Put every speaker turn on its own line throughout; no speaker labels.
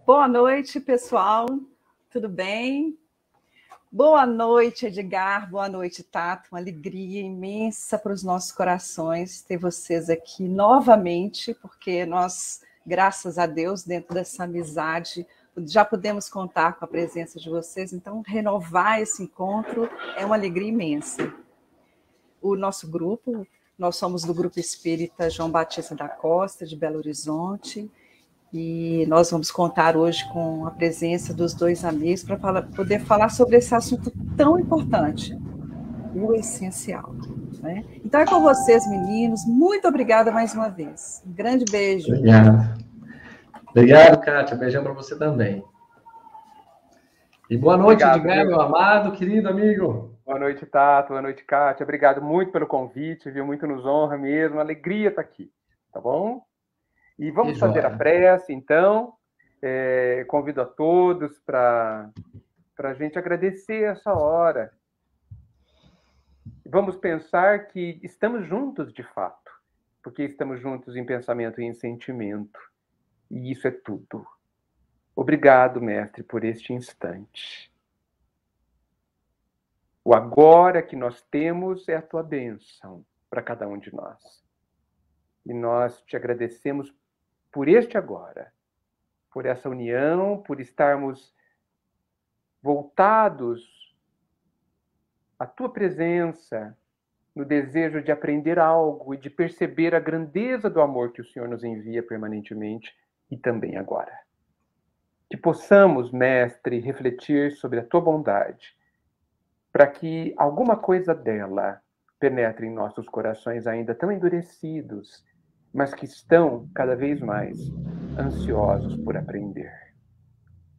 Boa noite, pessoal. Tudo bem? Boa noite, Edgar. Boa noite, Tato. Uma alegria imensa para os nossos corações ter vocês aqui novamente, porque nós, graças a Deus, dentro dessa amizade, já podemos contar com a presença de vocês. Então, renovar esse encontro é uma alegria imensa. O nosso grupo, nós somos do Grupo Espírita João Batista da Costa, de Belo Horizonte, e nós vamos contar hoje com a presença dos dois amigos para poder falar sobre esse assunto tão importante, o essencial. Né? Então é com vocês, meninos. Muito obrigada mais uma vez. Um grande beijo.
Obrigado. Obrigado, Kátia. Beijão para você também. E boa noite, Edgar, meu amado, querido amigo.
Boa noite, Tato. Boa noite, Kátia. Obrigado muito pelo convite, viu? Muito nos honra mesmo. Alegria estar aqui, tá bom? E vamos fazer a prece, então. Convido a todos para a gente agradecer essa hora. Vamos pensar que estamos juntos de fato, porque estamos juntos em pensamento e em sentimento. E isso é tudo. Obrigado, mestre, por este instante. O agora que nós temos é a tua bênção para cada um de nós. E nós te agradecemos por este agora, por essa união, por estarmos voltados à tua presença, no desejo de aprender algo e de perceber a grandeza do amor que o Senhor nos envia permanentemente e também agora. Que possamos, mestre, refletir sobre a tua bondade, para que alguma coisa dela penetre em nossos corações ainda tão endurecidos, mas que estão cada vez mais ansiosos por aprender.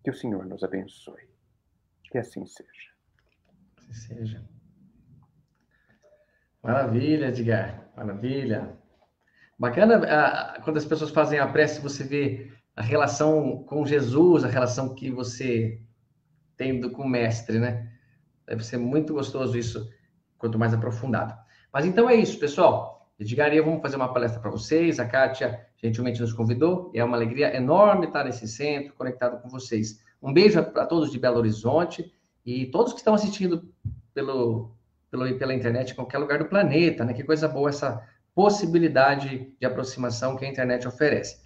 Que o Senhor nos abençoe. Que assim seja.
Que assim seja. Maravilha, Edgar. Maravilha. Bacana quando as pessoas fazem a prece, você vê a relação com Jesus, a relação que você tem com o mestre, né? Deve ser muito gostoso isso, quanto mais aprofundado. Mas então é isso, pessoal. Edgar e eu vamos fazer uma palestra para vocês. A Kátia gentilmente nos convidou. É uma alegria enorme estar nesse centro, conectado com vocês. Um beijo a todos de Belo Horizonte e todos que estão assistindo pela internet em qualquer lugar do planeta, né? Que coisa boa essa possibilidade de aproximação que a internet oferece.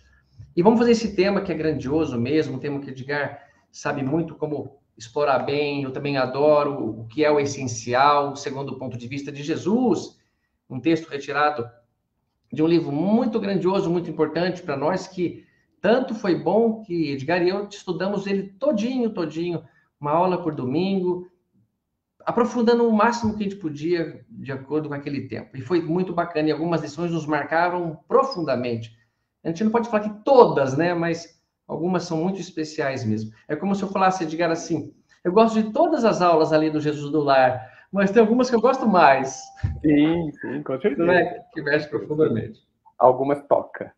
E vamos fazer esse tema que é grandioso mesmo, um tema que o Edgar sabe muito como explorar bem. Eu também adoro o que é o essencial, segundo o ponto de vista de Jesus. Um texto retirado de um livro muito grandioso, muito importante para nós, que tanto foi bom que Edgar e eu estudamos ele todinho, uma aula por domingo, aprofundando o máximo que a gente podia, de acordo com aquele tempo. E foi muito bacana, e algumas lições nos marcaram profundamente. A gente não pode falar que todas, né? Mas algumas são muito especiais mesmo. É como se eu falasse, Edgar, assim, eu gosto de todas as aulas ali do Jesus do Lar, mas tem algumas que eu gosto mais.
Sim, com certeza.
Não é? Que mexe profundamente.
Algumas toca.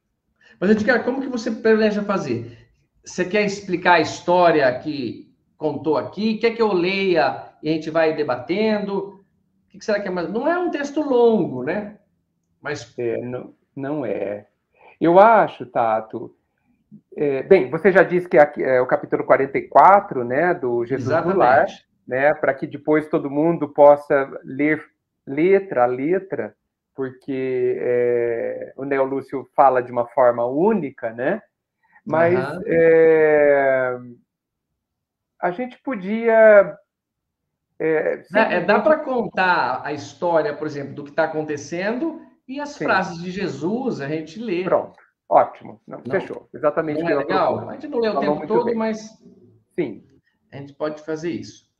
Mas, Edgar, como que você planeja fazer? Você quer explicar a história que contou aqui? Quer que eu leia e a gente vai debatendo? O que será que é mais? Não é um texto longo, né? Mas...
não é. Eu acho, Tato... bem, você já disse que é o capítulo 44, né, do Jesus do Lar, né, para que depois todo mundo possa ler letra a letra, porque o Neo Lúcio fala de uma forma única, né? Mas a gente podia...
dá para contar a história, por exemplo, do que está acontecendo e as frases de Jesus, a gente lê.
Pronto, ótimo. Não, fechou. Exatamente.
Não é legal? A gente não lê o tempo todo, mas
sim,
a gente pode fazer isso.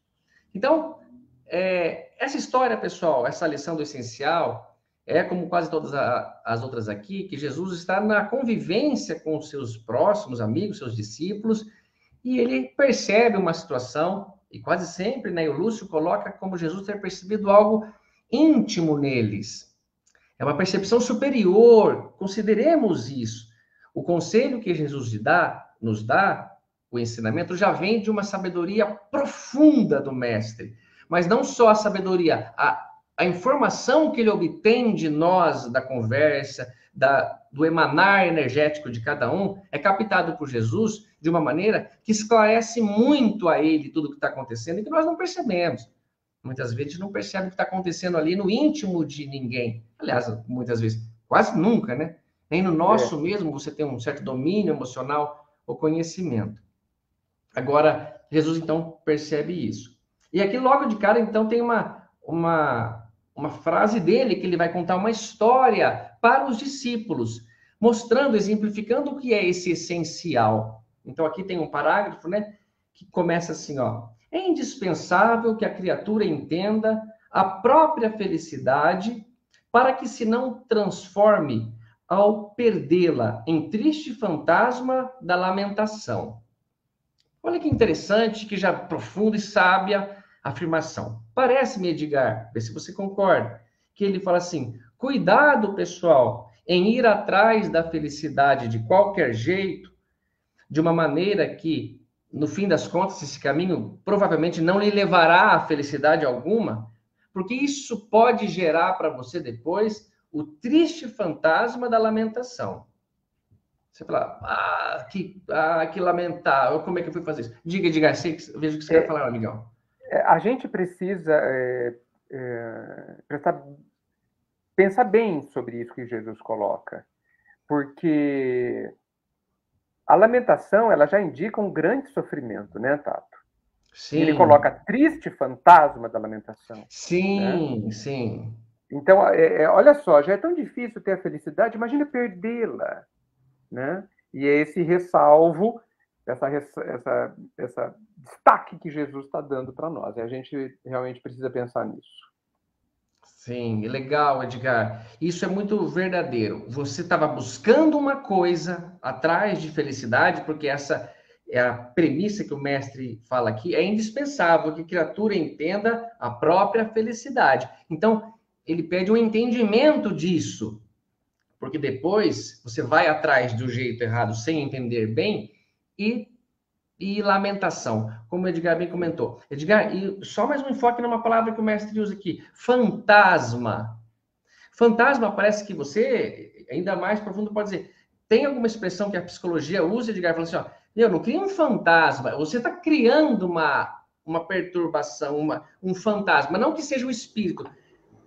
Então, essa história, pessoal, essa lição do essencial, como quase todas as outras aqui, que Jesus está na convivência com os seus próximos amigos, seus discípulos, e ele percebe uma situação, e quase sempre, né, o Lúcio coloca como Jesus ter percebido algo íntimo neles. É uma percepção superior, consideremos isso. O conselho que Jesus nos dá, o ensinamento, já vem de uma sabedoria profunda do Mestre. Mas não só a sabedoria, a informação que ele obtém de nós, da conversa, do emanar energético de cada um é captado por Jesus de uma maneira que esclarece muito a ele tudo o que está acontecendo e que nós não percebemos. Muitas vezes a gente não percebe o que está acontecendo ali no íntimo de ninguém. Aliás, muitas vezes, quase nunca, né? Nem no nosso mesmo você tem um certo domínio emocional ou conhecimento. Agora, Jesus, então, percebe isso. E aqui, logo de cara, então, tem uma frase dele, que ele vai contar uma história para os discípulos, mostrando, exemplificando o que é esse essencial. Então, aqui tem um parágrafo, né, que começa assim, ó. É indispensável que a criatura entenda a própria felicidade para que se não transforme ao perdê-la em triste fantasma da lamentação. Olha que interessante, que já profunda e sábia afirmação. Parece-me, Edgar, vê se você concorda, que ele fala assim, cuidado, pessoal, em ir atrás da felicidade de qualquer jeito, de uma maneira que, no fim das contas, esse caminho provavelmente não lhe levará a felicidade alguma, porque isso pode gerar para você depois o triste fantasma da lamentação. Você fala, que lamentável, como é que eu fui fazer isso? Diga, veja o que você quer falar, amigão.
A gente precisa pensar bem sobre isso que Jesus coloca, porque a lamentação, ela já indica um grande sofrimento, né, Tato?
Sim.
Ele coloca triste fantasma da lamentação.
Sim,
né?
Sim.
Então, olha só, já é tão difícil ter a felicidade, imagina perdê-la, né? E é esse ressalvo, essa destaque que Jesus está dando para nós. E a gente realmente precisa pensar nisso.
Sim, legal, Edgar. Isso é muito verdadeiro. Você estava buscando uma coisa atrás de felicidade, porque essa é a premissa que o mestre fala aqui, é indispensável que a criatura entenda a própria felicidade. Então, ele pede um entendimento disso, porque depois você vai atrás do jeito errado sem entender bem e lamentação, como o Edgar bem comentou. Edgar, e só mais um enfoque numa palavra que o mestre usa aqui, fantasma. Fantasma parece que você, ainda mais profundo, pode dizer, tem alguma expressão que a psicologia usa, Edgar, falando assim, ó, eu não cria um fantasma, você está criando uma perturbação, um fantasma, não que seja um espírito,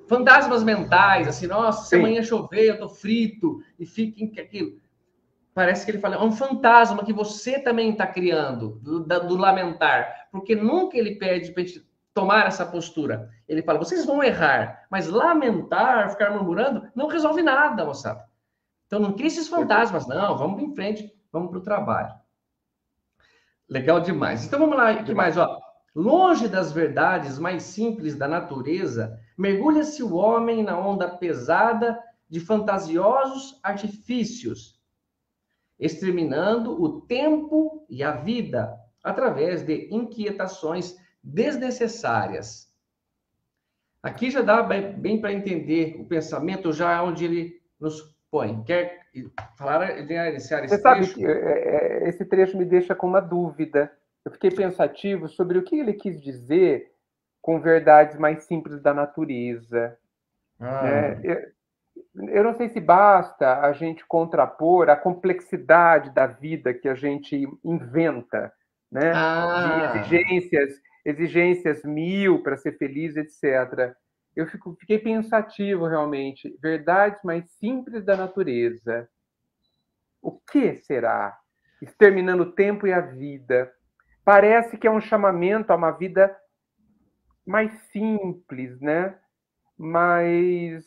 fantasmas mentais, assim, nossa, se amanhã chover, eu tô frito, e fica aquilo. Parece que ele fala, é um fantasma que você também está criando, do lamentar, porque nunca ele pede para a gente tomar essa postura. Ele fala, vocês vão errar, mas lamentar, ficar murmurando, não resolve nada, moçada. Então não cria esses fantasmas, não, vamos em frente, vamos para o trabalho. Legal demais. Então vamos lá, o que mais? Ó, longe das verdades mais simples da natureza, mergulha-se o homem na onda pesada de fantasiosos artifícios, exterminando o tempo e a vida através de inquietações desnecessárias. Aqui já dá bem para entender o pensamento já onde ele nos põe. Quer falar, iniciar esse trecho? Você
sabe que esse trecho me deixa com uma dúvida. Eu fiquei pensativo sobre o que ele quis dizer com verdades mais simples da natureza. Né? Eu não sei se basta a gente contrapor a complexidade da vida que a gente inventa, né? De exigências mil para ser feliz, etc. Eu fiquei pensativo, realmente. Verdades mais simples da natureza. O que será? Exterminando o tempo e a vida. Parece que é um chamamento a uma vida mais simples, né? Mas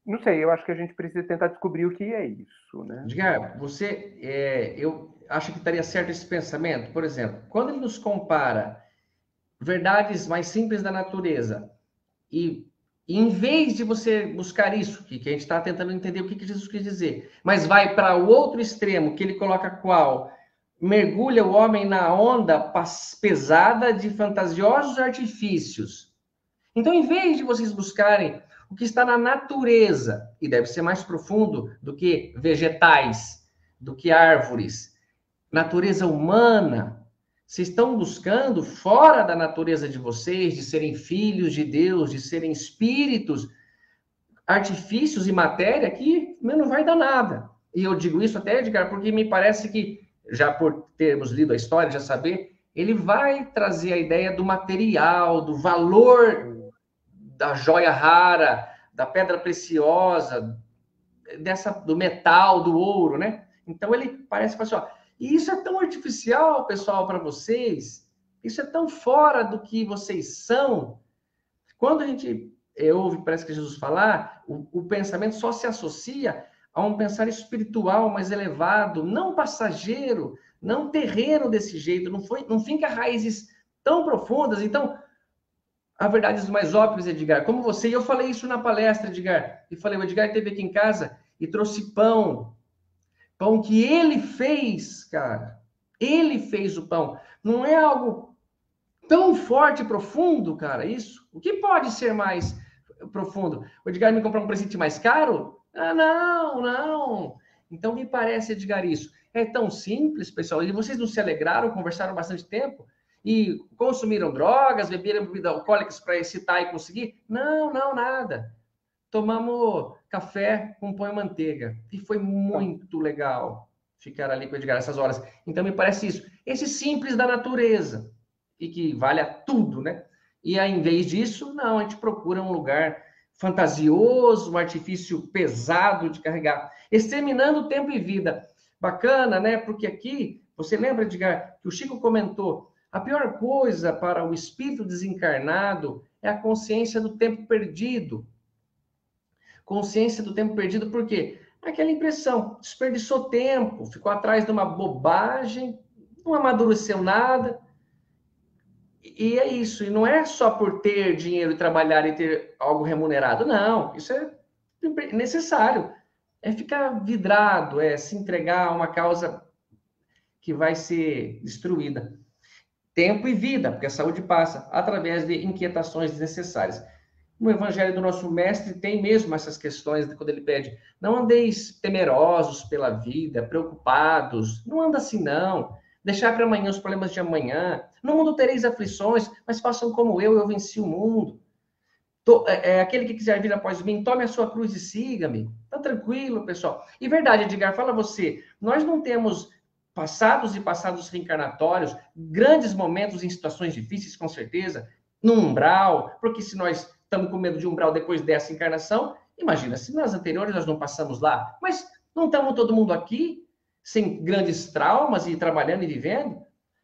não sei, eu acho que a gente precisa tentar descobrir o que é isso, né?
Edgar, eu acho que estaria certo esse pensamento. Por exemplo, quando ele nos compara verdades mais simples da natureza e em vez de você buscar isso, que a gente está tentando entender o que Jesus quis dizer, mas vai para o outro extremo, que ele coloca qual? Mergulha o homem na onda pesada de fantasiosos artifícios. Então, em vez de vocês buscarem o que está na natureza, e deve ser mais profundo do que vegetais, do que árvores, natureza humana, vocês estão buscando fora da natureza de vocês, de serem filhos de Deus, de serem espíritos, artifícios e matéria que não vai dar nada. E eu digo isso até, Edgar, porque me parece que, já por termos lido a história, já saber, ele vai trazer a ideia do material, do valor da joia rara, da pedra preciosa, do metal, do ouro, né? Então ele parece que fala assim, ó, e isso é tão artificial, pessoal, para vocês, isso é tão fora do que vocês são. Quando a gente ouve, parece que Jesus falar, o pensamento só se associa a um pensar espiritual mais elevado, não passageiro, não terreno desse jeito, não finca raízes tão profundas. Então, a verdade dos mais óbvios, Edgar, como você, e eu falei isso na palestra, Edgar, e falei, o Edgar esteve aqui em casa e trouxe pão que ele fez, cara, ele fez o pão, não é algo tão forte e profundo, cara, isso, o que pode ser mais profundo? O Edgar me comprou um presente mais caro? Ah, não, então me parece, Edgar, isso, é tão simples, pessoal, e vocês não se alegraram, conversaram bastante tempo, e consumiram drogas, beberam bebidas alcoólicas para excitar e conseguir? Não, nada. Tomamos café com pão e manteiga. E foi muito legal ficar ali com o Edgar essas horas. Então, me parece isso. Esse simples da natureza. E que vale a tudo, né? E aí, em vez disso, não, a gente procura um lugar fantasioso, um artifício pesado de carregar. Exterminando tempo e vida. Bacana, né? Porque aqui, você lembra, Edgar, que o Chico comentou, a pior coisa para o espírito desencarnado é a consciência do tempo perdido. Consciência do tempo perdido, por quê? Aquela impressão, desperdiçou tempo, ficou atrás de uma bobagem, não amadureceu nada. E é isso, e não é só por ter dinheiro e trabalhar e ter algo remunerado, não, isso é necessário. É ficar vidrado, é se entregar a uma causa que vai ser destruída. Tempo e vida, porque a saúde passa através de inquietações desnecessárias. No evangelho do nosso mestre tem mesmo essas questões, quando ele pede, não andeis temerosos pela vida, preocupados, não anda assim não, deixar para amanhã os problemas de amanhã, no mundo tereis aflições, mas façam como eu venci o mundo. Aquele que quiser vir após mim, tome a sua cruz e siga-me. Tá tranquilo, pessoal. E verdade, Edgar, fala você, nós não temos passados e passados reencarnatórios, grandes momentos em situações difíceis, com certeza, no umbral, porque se nós estamos com medo de umbral depois dessa encarnação, imagina, se nas anteriores nós não passamos lá, mas não estamos todo mundo aqui, sem grandes traumas e trabalhando e vivendo?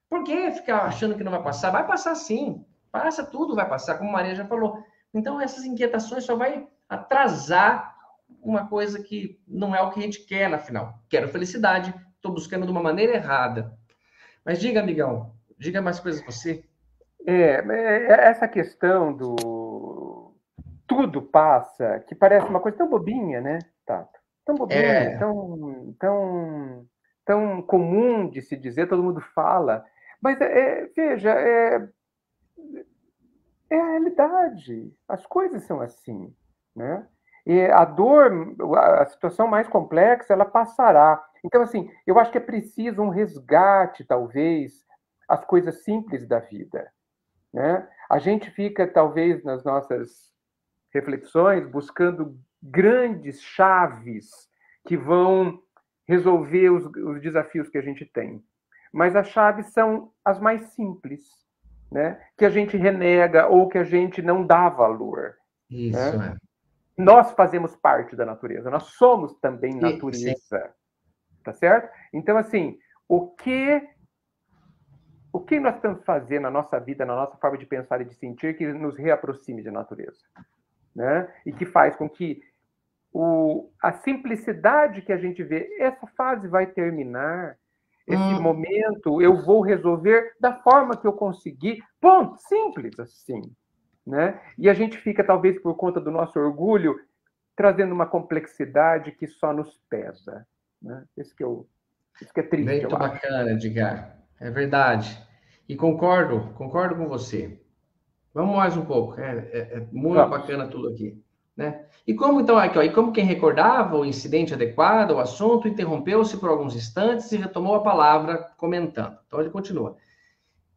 Por que ficar achando que não vai passar? Vai passar sim, passa, tudo vai passar, como a Maria já falou. Então, essas inquietações só vai atrasar uma coisa que não é o que a gente quer, na final. Quero felicidade, estou buscando de uma maneira errada. Mas diga, amigão, diga mais coisas você.
Essa questão do tudo passa, que parece uma coisa tão bobinha, né, Tato? Tão bobinha, tão comum de se dizer, todo mundo fala. Mas, veja, é a realidade. As coisas são assim, né? E a dor, a situação mais complexa, ela passará. Então, assim, eu acho que é preciso um resgate, talvez, às coisas simples da vida, né? A gente fica, talvez, nas nossas reflexões, buscando grandes chaves que vão resolver os desafios que a gente tem. Mas as chaves são as mais simples, né? Que a gente renega ou que a gente não dá valor.
Isso,
né? Nós fazemos parte da natureza, nós somos também natureza, sim. Tá certo? Então, assim, o que nós temos que fazer na nossa vida, na nossa forma de pensar e de sentir, que nos reaproxime da natureza, né? E que faz com que a simplicidade que a gente vê, essa fase vai terminar, esse momento eu vou resolver da forma que eu conseguir, ponto, simples assim, né? E a gente fica, talvez por conta do nosso orgulho, trazendo uma complexidade que só nos pesa, né? Isso que é triste.
Muito bacana, Edgar. É verdade. E concordo com você. Vamos mais um pouco. É muito bacana tudo aqui, né? E como então aqui, ó, e como quem recordava o incidente adequado, o assunto interrompeu-se por alguns instantes e retomou a palavra comentando. Então ele continua.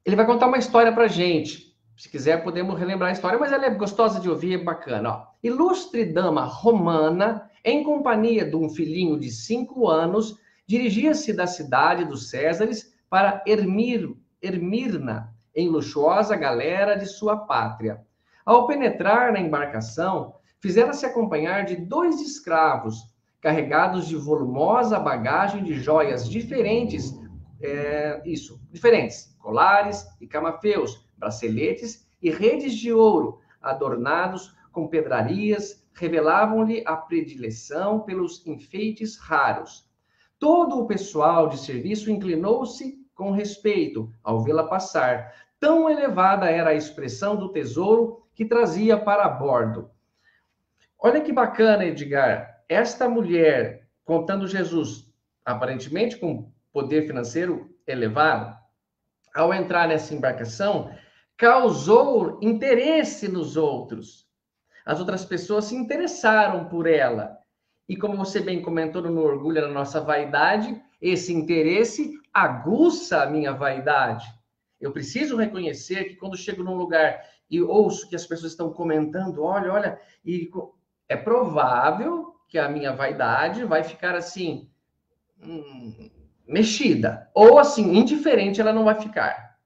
Ele vai contar uma história para gente. Se quiser, podemos relembrar a história, mas ela é gostosa de ouvir, é bacana. Ó. Ilustre dama romana, em companhia de um filhinho de 5 anos, dirigia-se da cidade dos Césares para Ermirna, em luxuosa galera de sua pátria. Ao penetrar na embarcação, fizera-se acompanhar de 2 escravos, carregados de volumosa bagagem de joias diferentes, diferentes, colares e camafeus, braceletes e redes de ouro, adornados com pedrarias, revelavam-lhe a predileção pelos enfeites raros. Todo o pessoal de serviço inclinou-se com respeito ao vê-la passar. Tão elevada era a expressão do tesouro que trazia para bordo. Olha que bacana, Edgar. Esta mulher, contando Jesus, aparentemente com poder financeiro elevado, ao entrar nessa embarcação, causou interesse nos outros. As outras pessoas se interessaram por ela. E como você bem comentou no Orgulho da Nossa Vaidade, esse interesse aguça a minha vaidade. Eu preciso reconhecer que quando chego num lugar e ouço que as pessoas estão comentando, olha, e é provável que a minha vaidade vai ficar assim, mexida. Ou assim, indiferente ela não vai ficar.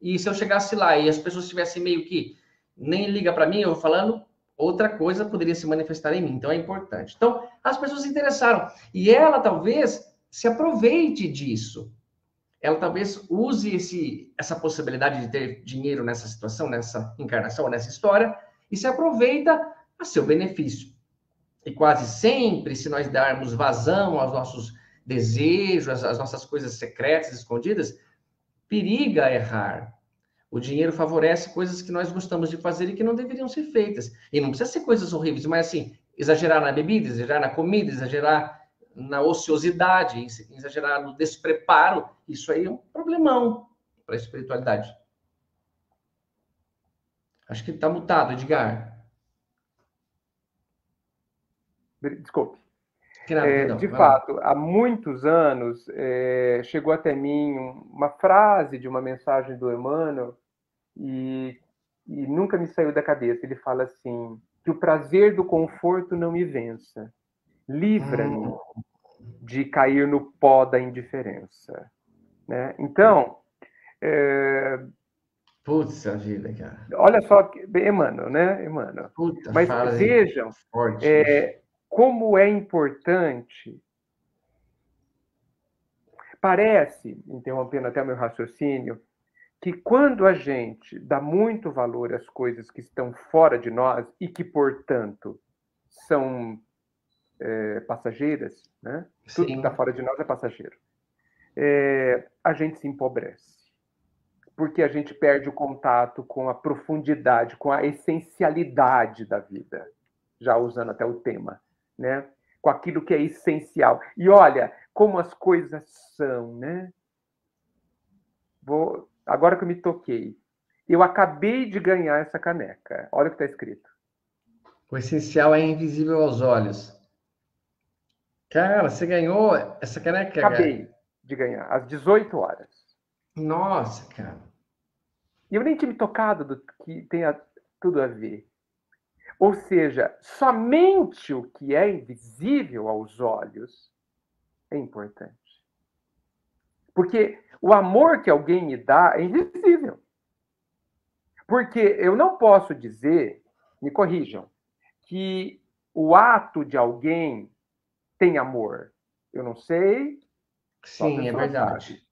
E se eu chegasse lá e as pessoas estivessem meio que nem liga para mim, eu vou falando, outra coisa poderia se manifestar em mim. Então é importante. Então, as pessoas se interessaram. E ela talvez se aproveite disso. Ela talvez use essa possibilidade de ter dinheiro nessa situação, nessa encarnação, nessa história, e se aproveita a seu benefício. E quase sempre, se nós darmos vazão aos nossos desejos, às nossas coisas secretas, escondidas, periga errar. O dinheiro favorece coisas que nós gostamos de fazer e que não deveriam ser feitas. E não precisa ser coisas horríveis, mas assim, exagerar na bebida, exagerar na comida, exagerar na ociosidade, exagerar no despreparo, isso aí é um problemão para a espiritualidade. Acho que está mutado, Edgar.
Desculpe.
De
fato, há muitos anos, chegou até mim uma frase de uma mensagem do Emmanuel e nunca me saiu da cabeça. Ele fala assim, que o prazer do conforto não me vença. Livra-me de cair no pó da indiferença. Né? Então,
Puxa vida, cara.
Olha só, Emmanuel, né? Emmanuel.
Puta,
mas vejam como é importante. Parece, interrompendo até o meu raciocínio, que quando a gente dá muito valor às coisas que estão fora de nós e que, portanto, são passageiras, né? Tudo que está fora de nós é passageiro. A gente se empobrece. Porque a gente perde o contato com a profundidade, com a essencialidade da vida, já usando até o tema, né? Com aquilo que é essencial. E olha como as coisas são, né? Agora que eu me toquei, eu acabei de ganhar essa caneca. Olha o que está escrito.
O essencial é invisível aos olhos. Cara, você ganhou essa caneca?
Acabei de ganhar, às 18 horas.
Nossa, cara.
E eu nem tinha me tocado do que tenha tudo a ver. Ou seja, somente o que é invisível aos olhos é importante. Porque o amor que alguém me dá é invisível. Porque eu não posso dizer, me corrijam, que o ato de alguém tem amor. Eu não sei.
Sim, é verdade.
Sabe.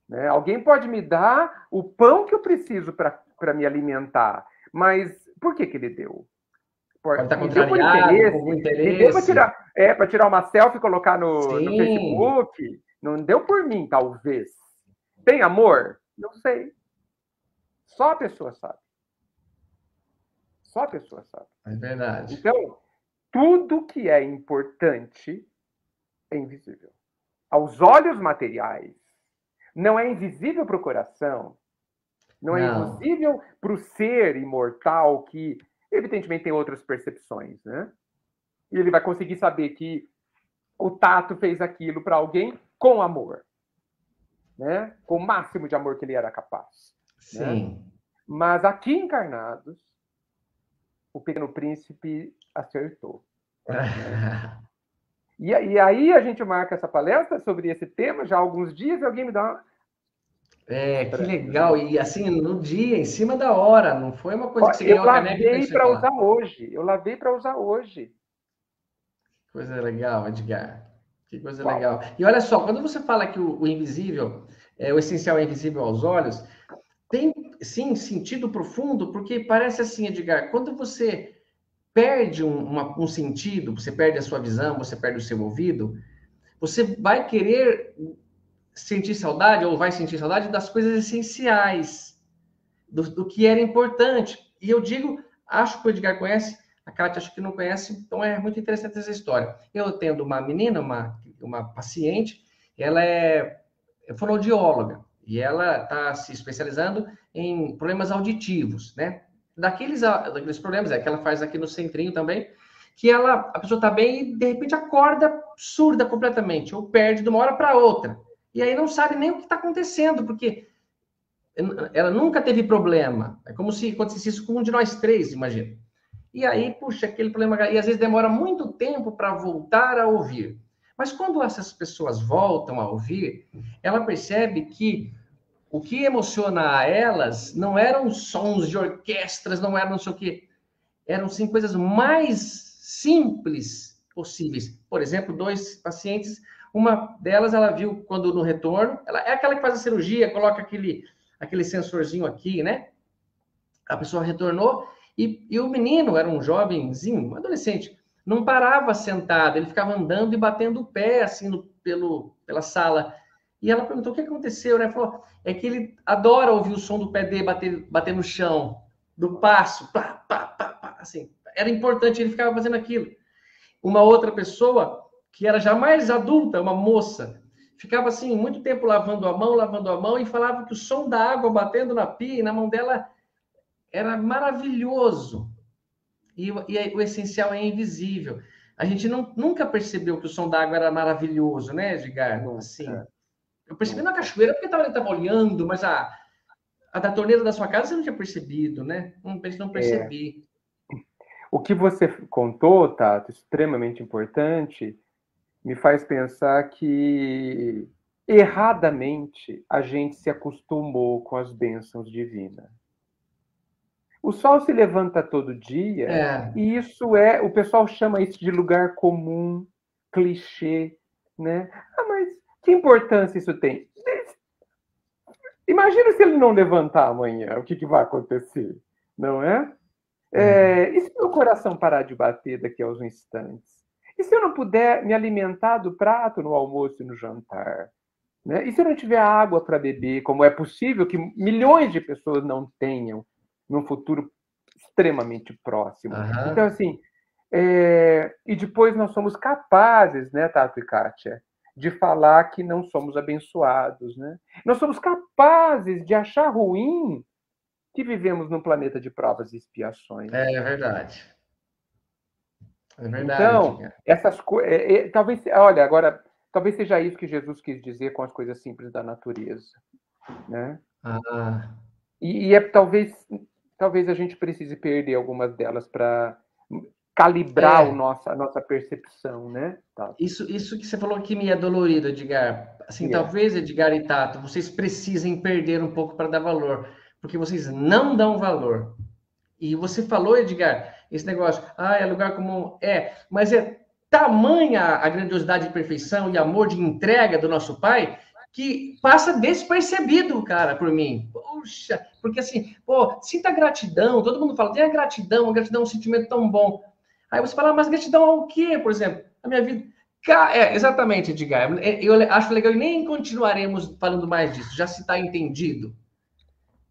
Né? Alguém pode me dar o pão que eu preciso para me alimentar, mas por que ele deu?
Pode estar contrariado, com interesse.
Me deu para tirar uma selfie e colocar no Facebook. Não deu por mim, talvez. Tem amor? Não sei. Só a pessoa sabe. Só a pessoa sabe.
É verdade.
Então, tudo que é importante é invisível. Aos olhos materiais, não é invisível para o coração, não é invisível para o ser imortal que, evidentemente, tem outras percepções, né? E ele vai conseguir saber que o tato fez aquilo para alguém com amor, né? Com o máximo de amor que ele era capaz.
Sim.
Né? Mas aqui encarnados, o Pequeno Príncipe acertou. E aí a gente marca essa palestra sobre esse tema já há alguns dias e alguém me dá uma...
Que legal. E assim, no dia, em cima da hora, não foi uma coisa que você ganhou a caneca e
Eu lavei
deixou
para
lá.
usar hoje. Eu lavei para usar hoje.
Coisa legal, Edgar. Que coisa
Uau.
legal. E olha só, quando você fala que o invisível, o essencial é invisível aos olhos, tem sim sentido profundo, porque parece assim, Edgar, quando você perde um sentido, você perde a sua visão, você perde o seu ouvido, você vai querer sentir saudade, ou vai sentir saudade das coisas essenciais, do que era importante. E eu digo, acho que o Edgar conhece, a Kátia acho que não conhece, então é muito interessante essa história. Eu tendo uma menina, uma paciente, ela é fonoaudióloga, e ela está se especializando em problemas auditivos, né? Daqueles problemas, que ela faz aqui no Centrinho também, que a pessoa está bem e de repente acorda surda completamente, ou perde de uma hora para outra. E aí não sabe nem o que está acontecendo, porque ela nunca teve problema. É como se acontecesse isso com um de nós três, imagina. E aí, puxa, aquele problema. E às vezes demora muito tempo para voltar a ouvir. Mas quando essas pessoas voltam a ouvir, ela percebe que o que emociona a elas não eram sons de orquestras, não eram não sei o quê. Eram sim coisas mais simples possíveis. Por exemplo, 2 pacientes, uma delas ela viu quando no retorno, ela é aquela que faz a cirurgia, coloca aquele sensorzinho aqui, né? A pessoa retornou e o menino era um jovenzinho, um adolescente, não parava sentado, ele ficava andando e batendo o pé assim pela sala. E ela perguntou o que aconteceu, né? Falou, é que ele adora ouvir o som do pé dele bater no chão, do passo, pá, pá, pá, pá, assim. Era importante, ele ficava fazendo aquilo. Uma outra pessoa, que era já mais adulta, uma moça, ficava assim, muito tempo lavando a mão, e falava que o som da água batendo na pia e na mão dela era maravilhoso. E o essencial é invisível. A gente nunca percebeu que o som da água era maravilhoso, né, Edgar? Assim, eu percebi na cachoeira porque eu estava olhando, mas a da torneira da sua casa você não tinha percebido, né? Não percebi.
O que você contou, Tato, extremamente importante, me faz pensar que erradamente a gente se acostumou com as bênçãos divinas. O sol se levanta todo dia e isso o pessoal chama isso de lugar comum, clichê, né? Mas que importância isso tem? Imagina se ele não levantar amanhã, o que vai acontecer, não é? E se meu coração parar de bater daqui a uns instantes? E se eu não puder me alimentar do prato no almoço e no jantar? Né? E se eu não tiver água para beber, como é possível que milhões de pessoas não tenham num futuro extremamente próximo? Então, assim, e depois nós somos capazes, né, Tato e Kátia, de falar que não somos abençoados, né? Nós somos capazes de achar ruim que vivemos num planeta de provas e expiações.
É verdade. É verdade.
Então, essas coisas. Talvez, olha, agora, talvez seja isso que Jesus quis dizer com as coisas simples da natureza, né? Talvez a gente precise perder algumas delas para calibrar a nossa percepção, né? Tá.
Isso que você falou que me é dolorido, Edgar. Assim, talvez, Edgar e Tato, vocês precisem perder um pouco para dar valor, porque vocês não dão valor. E você falou, Edgar, esse negócio, é lugar comum, mas é tamanha a grandiosidade de perfeição e amor de entrega do nosso Pai que passa despercebido, cara, por mim. Puxa, porque assim, sinta gratidão, todo mundo fala, tenha gratidão, a gratidão é um sentimento tão bom. Aí você fala, mas gratidão ao quê, por exemplo? A minha vida. Exatamente, Edgar. Eu acho legal e nem continuaremos falando mais disso, já se está entendido.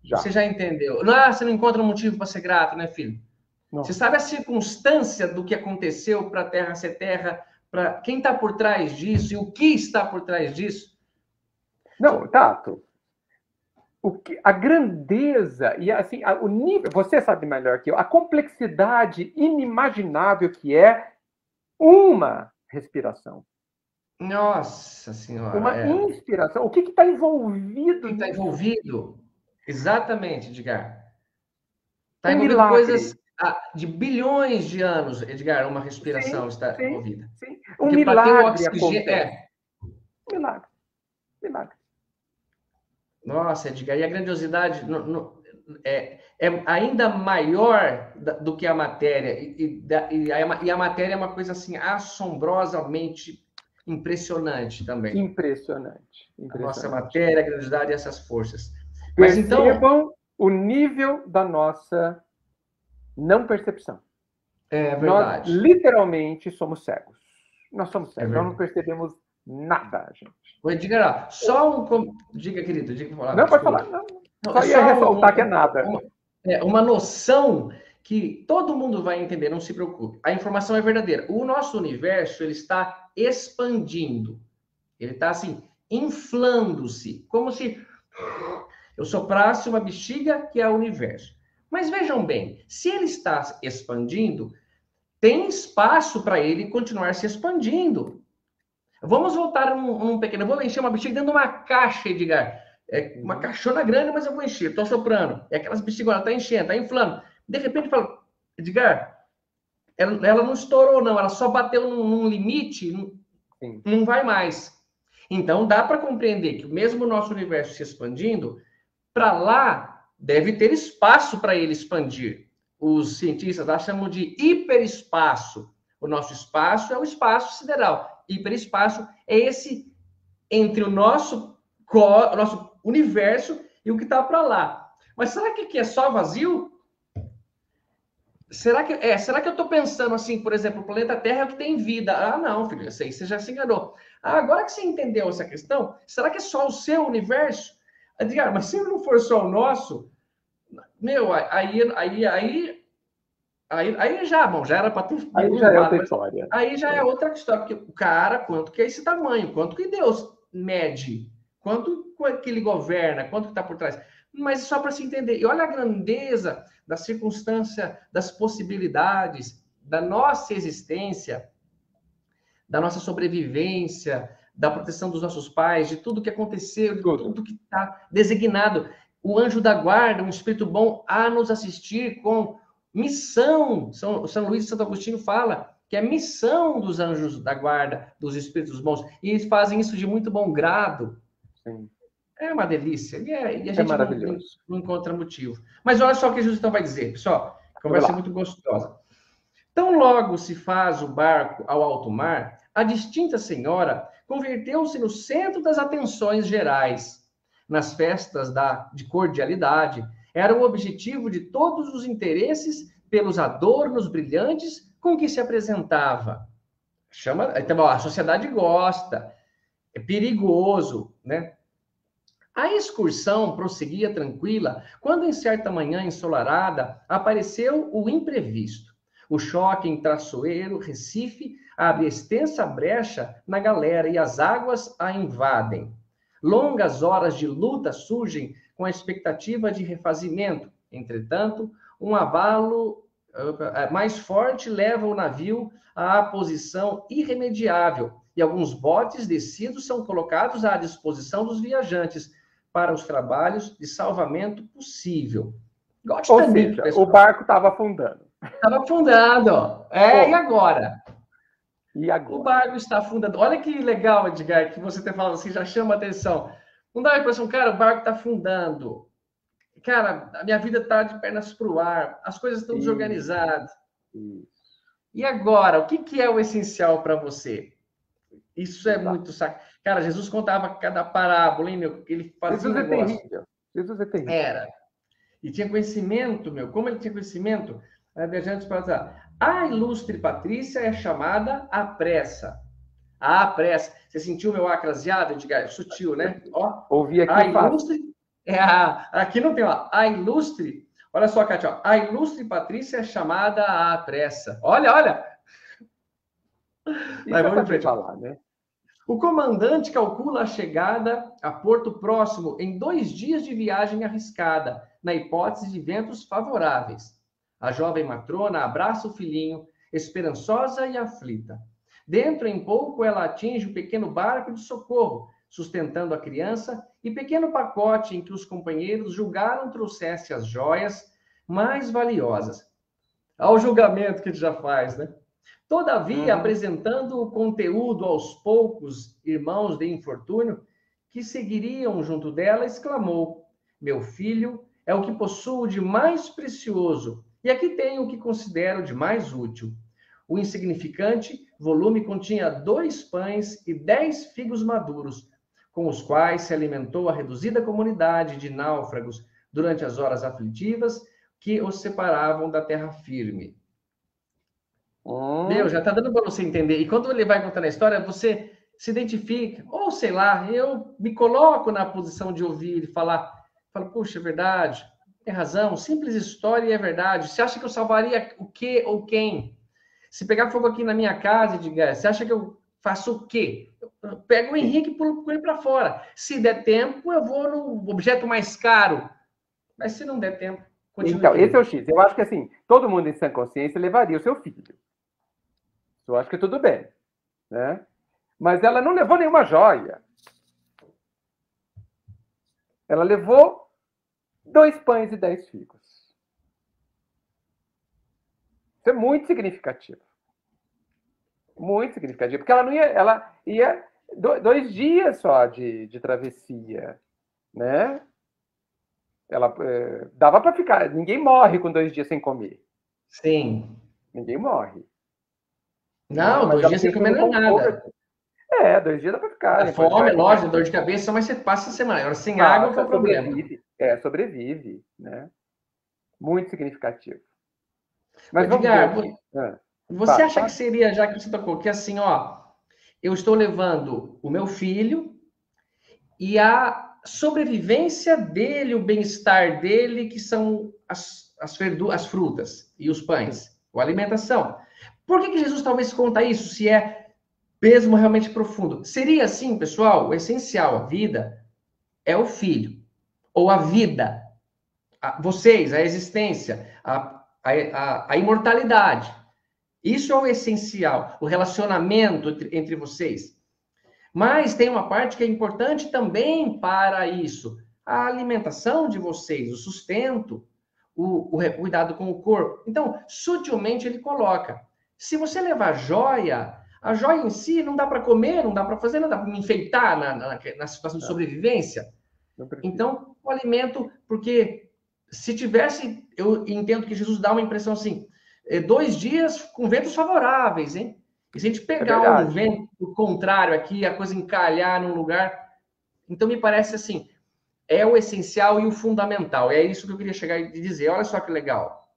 Você já entendeu. Você não encontra um motivo para ser grato, né, filho? Não. Você sabe a circunstância do que aconteceu para a Terra ser Terra, para quem está por trás disso e o que está por trás disso?
Não, Tato. A grandeza e assim, o nível, você sabe melhor que eu, a complexidade inimaginável que é uma respiração.
Nossa Senhora.
Uma inspiração. O que está envolvido?
O que está envolvido? Exatamente, Edgar. Está
Um
envolvido
milagre.
coisas de bilhões de anos, Edgar, uma respiração está envolvida.
Sim.
Porque para ter o
Milagre
oxigênio...
acontece. Milagre. Milagre.
Nossa, Edgar, e a grandiosidade é ainda maior do que a matéria. E a matéria é uma coisa assim assombrosamente impressionante também.
Impressionante.
A nossa matéria, a grandiosidade e essas forças.
Mas percebam o nível da nossa não percepção.
É verdade.
Nós literalmente somos cegos. Nós somos cegos. Nós não percebemos nada, gente.
Ô, Edgar, só um... Diga, querido, diga para falar.
Não, pode falar. Não. Só ia ressaltar que é nada.
Uma noção que todo mundo vai entender, não se preocupe. A informação é verdadeira. O nosso universo, ele está expandindo. Ele está, assim, inflando-se. Como se eu soprasse uma bexiga, que é o universo. Mas vejam bem, se ele está expandindo, tem espaço para ele continuar se expandindo. Vamos voltar um pequeno... Eu vou encher uma bexiga dentro de uma caixa, Edgar. É uma caixona grande, mas eu vou encher. Estou soprando. É aquelas bexigas, ela está enchendo, está inflando. De repente, eu falo, Edgar, ela não estourou, não. Ela só bateu num limite, não vai mais. Então, dá para compreender que mesmo o nosso universo se expandindo, para lá deve ter espaço para ele expandir. Os cientistas lá chamam de hiperespaço. O nosso espaço é o espaço sideral. Hiperespaço é esse entre o nosso universo e o que está para lá. Mas será que aqui é só vazio? Será que eu estou pensando assim, por exemplo, o planeta Terra é o que tem vida? Ah, não, filho, eu sei, você já se enganou. Agora que você entendeu essa questão, será que é só o seu universo? Edgar, mas se não for só o nosso, meu, aí já, bom, já era para ter...
Aí já é outra história.
Aí já é outra história, porque o cara, quanto que é esse tamanho? Quanto que Deus mede? Quanto que ele governa? Quanto que está por trás? Mas só para se entender. E olha a grandeza da circunstância, das possibilidades, da nossa existência, da nossa sobrevivência, da proteção dos nossos pais, de tudo que aconteceu, de tudo que está designado. O anjo da guarda, um espírito bom, a nos assistir com missão. São Luís de Santo Agostinho fala que é missão dos anjos da guarda, dos espíritos bons. E eles fazem isso de muito bom grado.
Sim.
É uma delícia. E a gente não encontra motivo. Mas olha só o que Jesus então vai dizer, pessoal. A conversa é muito gostosa. Tão logo se faz o barco ao alto mar, a distinta senhora converteu-se no centro das atenções gerais. Nas festas de cordialidade, era o objetivo de todos os interesses pelos adornos brilhantes com que se apresentava. Então, a sociedade gosta, é perigoso, né? A excursão prosseguia tranquila, quando em certa manhã ensolarada apareceu o imprevisto. O choque em Traiçoeiro, Recife, abre extensa brecha na galera e as águas a invadem. Longas horas de luta surgem com a expectativa de refazimento. Entretanto, um abalo mais forte leva o navio à posição irremediável e alguns botes descidos são colocados à disposição dos viajantes para os trabalhos de salvamento possível.
Ou seja, o barco estava afundando.
Estava afundando. E agora?
E agora?
O barco está afundando. Olha que legal, Edgar, que você tem falado assim, já chama a atenção. Não dá a impressão, cara, o barco está afundando. Cara, a minha vida está de pernas para o ar, as coisas estão desorganizadas. E agora, o que é o essencial para você? Isso é muito saco. Cara, Jesus contava cada parábola, hein, meu? Ele fazia
Jesus é terrível. Jesus é terrível.
Era. E tinha conhecimento, meu. Como ele tinha conhecimento, a viajante fala, a ilustre Patrícia é chamada à pressa. À pressa. Você sentiu meu acraseado, Edgar? Sutil, né? Ó,
ouvi aqui.
A ilustre... aqui não tem, ó. A ilustre... Olha só, Kátia, ó. A ilustre Patrícia é chamada à pressa. Olha!
Isso vamos em frente. Falar, né?
O comandante calcula a chegada a Porto Próximo em 2 dias de viagem arriscada, na hipótese de ventos favoráveis. A jovem matrona abraça o filhinho, esperançosa e aflita. Dentro em pouco, ela atinge o pequeno barco de socorro, sustentando a criança, e pequeno pacote em que os companheiros julgaram trouxesse as joias mais valiosas. Ao julgamento que ele já faz, né? Todavia, apresentando o conteúdo aos poucos irmãos de infortúnio que seguiriam junto dela, exclamou: meu filho é o que possuo de mais precioso, e aqui tenho o que considero de mais útil. O insignificante volume continha 2 pães e 10 figos maduros, com os quais se alimentou a reduzida comunidade de náufragos durante as horas aflitivas que os separavam da terra firme. Meu, já está dando para você entender. E quando ele vai contando a história, você se identifica, ou sei lá, eu me coloco na posição de ouvir ele falar, falo, puxa, é verdade, tem razão, simples história e é verdade. Você acha que eu salvaria o quê ou quem? Se pegar fogo aqui na minha casa, Edgar, você acha que eu faço o quê? Eu pego o Henrique e pulo com ele para fora. Se der tempo, eu vou no objeto mais caro. Mas se não der tempo, continue.
Então, esse é o X. Eu acho que, assim, todo mundo em sã consciência levaria o seu filho. Eu acho que tudo bem, né? Mas ela não levou nenhuma joia. Ela levou 2 pães e 10 figos. Isso é muito significativo. Muito significativo. Porque ela ia 2 dias só de travessia, né? Ela dava para ficar. Ninguém morre com 2 dias sem comer.
Sim.
Ninguém morre.
Não, 2 dias sem comer não é nada.
2 dias dá para ficar.
A fome, lógico, dor de cabeça, mas você passa a semana. Agora, sem água, que é o problema.
Sobrevive, né? Muito significativo. Mas
Edgar,
vamos ver
você acha que seria, já que você tocou, que assim, ó, eu estou levando o meu filho e a sobrevivência dele, o bem-estar dele, que são as frutas e os pães, a alimentação. Por que Jesus talvez conta isso, se é mesmo realmente profundo? Seria assim, pessoal, o essencial, a vida, é o filho, ou a vida, vocês, a existência, a imortalidade. Isso é o essencial, o relacionamento entre vocês. Mas tem uma parte que é importante também para isso. A alimentação de vocês, o sustento, o cuidado com o corpo. Então, sutilmente ele coloca. Se você levar joia, a joia em si não dá para comer, não dá para fazer, não dá para me enfeitar na situação de sobrevivência. Então, o alimento, porque se tivesse, eu entendo que Jesus dá uma impressão assim, 2 dias com ventos favoráveis, hein? E se a gente pegar um vento contrário aqui, a coisa encalhar num lugar, então me parece assim, é o essencial e o fundamental. É isso que eu queria chegar e dizer. Olha só que legal.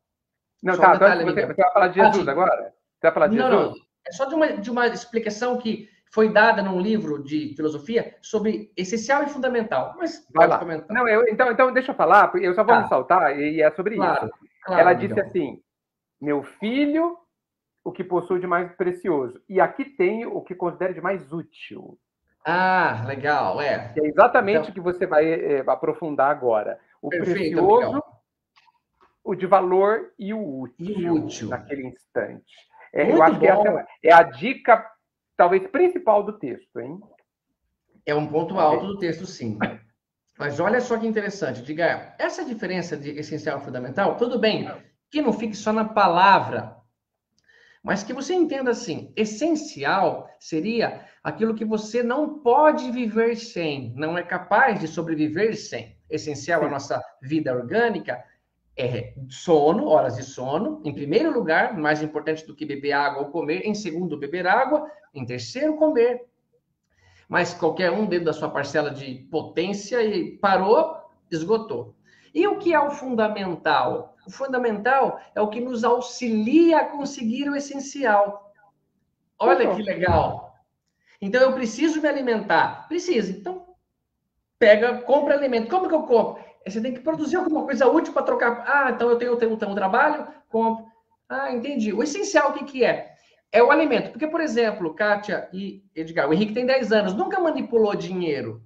Não, tá, você vai falar de Jesus agora? Você vai falar de Jesus?
Não. É só de uma explicação que foi dada num livro de filosofia sobre essencial e fundamental. Mas pode comentar.
Não, então deixa eu falar, porque eu só vou ressaltar, e é sobre isso. Claro, ela disse assim, meu filho, o que possui de mais precioso. E aqui tem o que considero de mais útil.
Ah, legal,
Que é exatamente o que você vai aprofundar agora. O precioso, amigal. O de valor e o útil. Naquele instante. Eu acho que essa é a dica, talvez, principal do texto, hein?
É um ponto alto do texto, sim. Mas olha só que interessante, diga, essa diferença de essencial e fundamental, tudo bem, que não fique só na palavra, mas que você entenda assim, essencial seria aquilo que você não pode viver sem, não é capaz de sobreviver sem. Essencial à nossa vida orgânica é sono, horas de sono, em primeiro lugar, mais importante do que beber água ou comer, em segundo, beber água, em terceiro, comer. Mas qualquer um dentro da sua parcela de potência e parou, esgotou. E o que é o fundamental? O fundamental é o que nos auxilia a conseguir o essencial. Olha que legal. Então, eu preciso me alimentar. Preciso. Então, compra alimento. Como que eu compro? Você tem que produzir alguma coisa útil para trocar. Ah, então eu tenho um trabalho, compro. Ah, entendi. O essencial, o que é? É o alimento. Porque, por exemplo, Kátia e Edgar, o Henrique tem 10 anos, nunca manipulou dinheiro.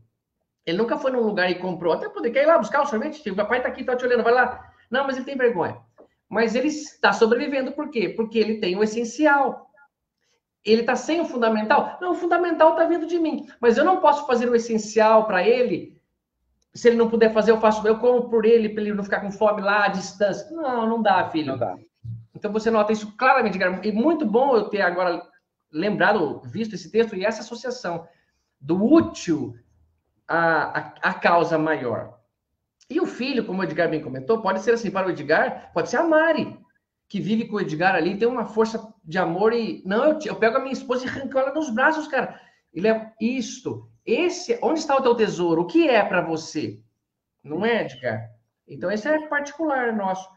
Ele nunca foi num lugar e comprou. Até poder quer ir lá buscar o sorvete. O papai está aqui, está te olhando, vai lá. Não, mas ele tem vergonha. Mas ele está sobrevivendo por quê? Porque ele tem o essencial. Ele está sem o fundamental? Não, o fundamental está vindo de mim. Mas eu não posso fazer o essencial para ele Se ele não puder fazer, eu como por ele, para ele não ficar com fome lá à distância. Não, não dá, filho.
Não dá.
Então você nota isso claramente, cara. E muito bom eu ter agora lembrado, visto esse texto e essa associação do útil à causa maior. E o filho, como o Edgar bem comentou, pode ser assim, para o Edgar, pode ser a Mari, que vive com o Edgar ali, tem uma força de amor e... Não, eu pego a minha esposa e arranco ela nos braços, cara. Ele é isto. Onde está o teu tesouro? O que é para você? Não é, Edgar? Então, esse é particular nosso.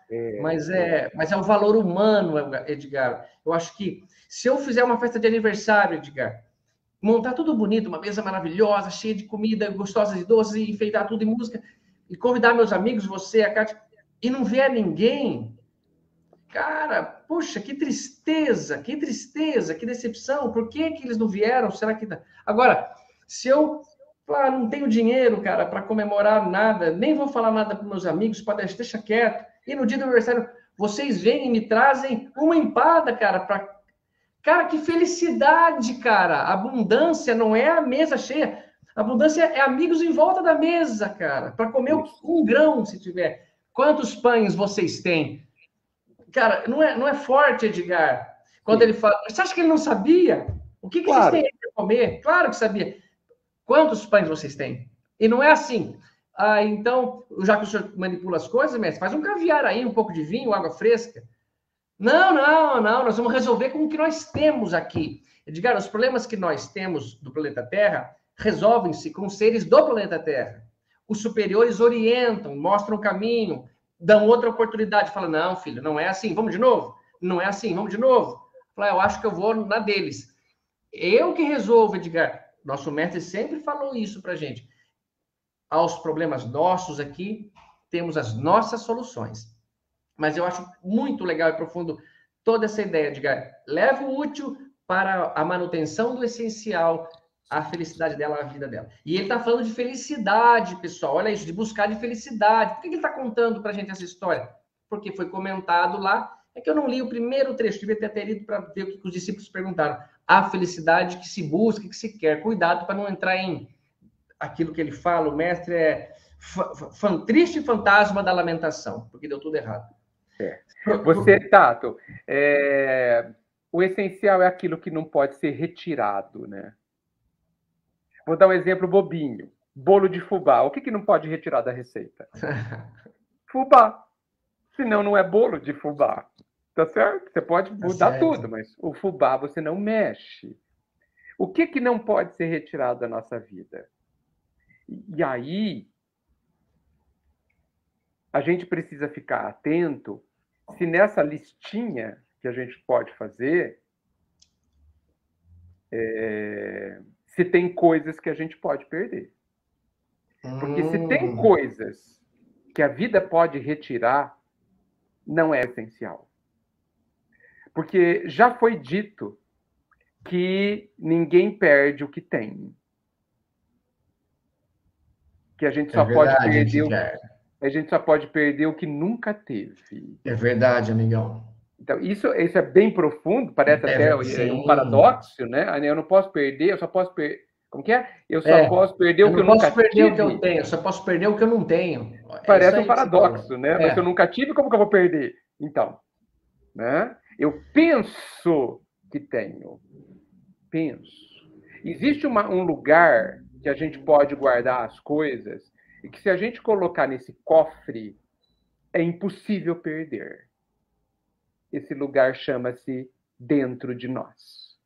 Mas é o valor humano, Edgar. Eu acho que se eu fizer uma festa de aniversário, Edgar, montar tudo bonito, uma mesa maravilhosa, cheia de comida gostosa e doce, e enfeitar tudo em música, e convidar meus amigos, você, a Kátia, e não vier ninguém, cara, puxa, que tristeza, que decepção. Por que eles não vieram? Será que... Agora, se eu não tenho dinheiro, cara, para comemorar nada, nem vou falar nada para meus amigos, deixa quieto. E no dia do aniversário, vocês vêm e me trazem uma empada, cara, Cara, que felicidade, cara. Abundância não é a mesa cheia. Abundância é amigos em volta da mesa, cara, para comer um grão, se tiver. Quantos pães vocês têm? Cara, não é forte, Edgar, quando ele fala... Você acha que ele não sabia? O que vocês têm para comer? Claro que sabia. Quantos pães vocês têm? E não é assim. Então, já que o senhor manipula as coisas, mestre, faz um caviar aí, um pouco de vinho, água fresca. Não, nós vamos resolver com o que nós temos aqui. Edgar, os problemas que nós temos do planeta Terra resolvem-se com seres do planeta Terra. Os superiores orientam, mostram o caminho, dão outra oportunidade. Fala, não, filho, não é assim, vamos de novo? Não é assim, vamos de novo? Fala, eu acho que eu vou na deles. Eu que resolvo, Edgar. Nosso mestre sempre falou isso pra gente. Aos problemas nossos aqui, temos as nossas soluções. Mas eu acho muito legal e profundo toda essa ideia, Edgar. Leva o útil para a manutenção do essencial, a felicidade dela, a vida dela. E ele está falando de felicidade, pessoal. Olha isso, de buscar de felicidade. Por que ele está contando para a gente essa história? Porque foi comentado lá. É que eu não li o primeiro trecho, devia ter lido para ver o que os discípulos perguntaram. A felicidade que se busca, que se quer. Cuidado para não entrar em aquilo que ele fala. O mestre é triste fantasma da lamentação, porque deu tudo errado.
Você, Tato, o essencial é aquilo que não pode ser retirado, né? Vou dar um exemplo bobinho. Bolo de fubá. O que não pode retirar da receita? Fubá. Senão não é bolo de fubá. Tá certo? Você pode mudar tudo, mas o fubá você não mexe. O que não pode ser retirado da nossa vida? E aí, a gente precisa ficar atento se nessa listinha que a gente pode fazer, se tem coisas que a gente pode perder. Porque se tem coisas que a vida pode retirar, não é essencial. Porque já foi dito que ninguém perde o que tem. Que a gente só pode perder a gente só pode perder o que nunca teve.
É verdade, amigão.
Então, isso é bem profundo, parece até um paradoxo, né? Eu não posso perder, eu só posso perder. Como que é? Eu só posso perder o que eu nunca tive. Eu não posso perder o que eu tenho,
eu só posso perder o que eu não tenho.
Parece um paradoxo, né? Mas se eu nunca tive, como que eu vou perder? Então, né? Eu penso que tenho. Penso. Existe um lugar que a gente pode guardar as coisas e que se a gente colocar nesse cofre, é impossível perder. Esse lugar chama-se dentro de nós.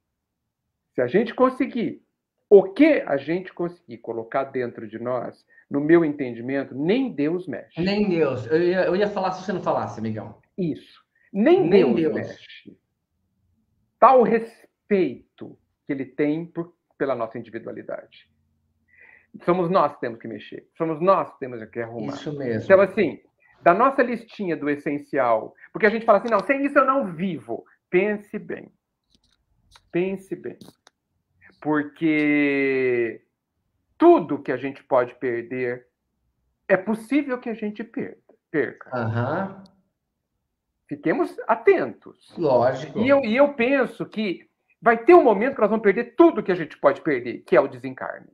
Se a gente conseguir, o que a gente conseguir colocar dentro de nós, no meu entendimento, nem Deus mexe.
Nem Deus. Eu ia falar se você não falasse, amigão.
Isso. Nem Deus mexe. Tal respeito que ele tem pela nossa individualidade. Somos nós que temos que mexer. Somos nós que temos que arrumar.
Isso mesmo.
Então, assim, da nossa listinha do essencial, porque a gente fala assim, não, sem isso eu não vivo. Pense bem. Pense bem. Porque tudo que a gente pode perder, é possível que a gente perca.
Uhum.
Fiquemos atentos.
Lógico.
E eu penso que vai ter um momento que nós vamos perder tudo que a gente pode perder, que é o desencarne.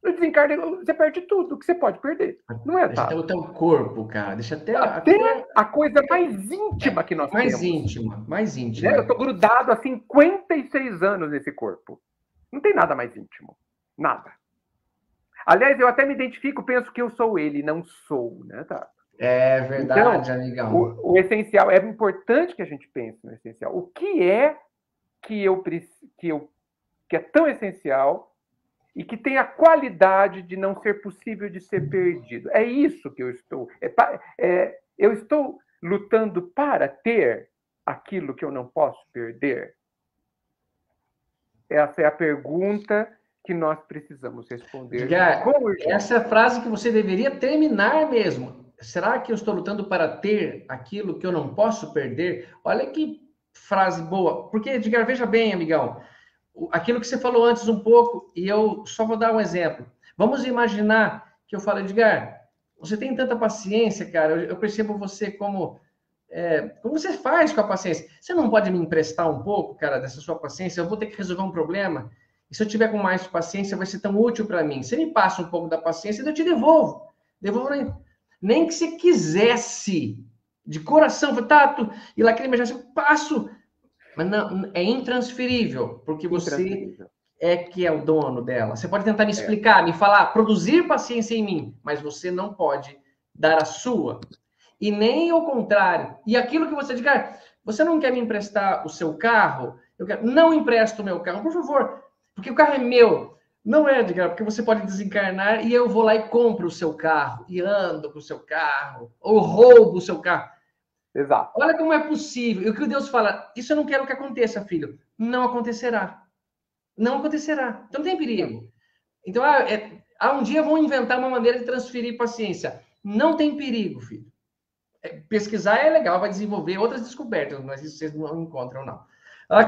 No desencarne, você perde tudo que você pode perder. Não é,
Deixa
tá?
até o teu corpo, cara. Deixa até
A coisa mais íntima que nós
mais
temos.
íntima, mais
Né?
íntima.
Eu estou grudado há 56 anos nesse corpo. Não tem nada mais íntimo. Nada. Aliás, eu até me identifico, penso que eu sou ele, não sou, né, tá?
É verdade,
Então,
amigão.
o essencial, é importante que a gente pense no essencial. O que é que é tão essencial e que tem a qualidade de não ser possível de ser perdido? É isso que eu estou. Eu estou lutando para ter aquilo que eu não posso perder? Essa é a pergunta que nós precisamos responder.
Edgar, essa é a frase que você deveria terminar mesmo. Será que eu estou lutando para ter aquilo que eu não posso perder? Olha que frase boa. Porque, Edgar, veja bem, amigão, aquilo que você falou antes um pouco, e eu só vou dar um exemplo. Vamos imaginar que eu falo, Edgar, você tem tanta paciência, cara, eu percebo você como você faz com a paciência. Você não pode me emprestar um pouco, cara, dessa sua paciência? Eu vou ter que resolver um problema. E se eu tiver com mais paciência, vai ser tão útil para mim. Você me passa um pouco da paciência e eu te devolvo. Devolvo nem que você quisesse, de coração, Tato, e lá aquele emergência, eu passo. Mas não, é intransferível, porque você é que é o dono dela. Você pode tentar me explicar, me falar, produzir paciência em mim, mas você não pode dar a sua. E nem ao contrário. E aquilo que você diz, cara, você não quer me emprestar o seu carro? Não empresto o meu carro, por favor, porque o carro é meu. Não é, Edgar, porque você pode desencarnar e eu vou lá e compro o seu carro, e ando com o seu carro, ou roubo o seu carro.
Exato.
Olha como é possível. E o que Deus fala, isso eu não quero que aconteça, filho. Não acontecerá. Não acontecerá. Então não tem perigo. Então, um dia vão inventar uma maneira de transferir paciência. Não tem perigo, filho. Pesquisar é legal, vai desenvolver outras descobertas, mas isso vocês não encontram, não.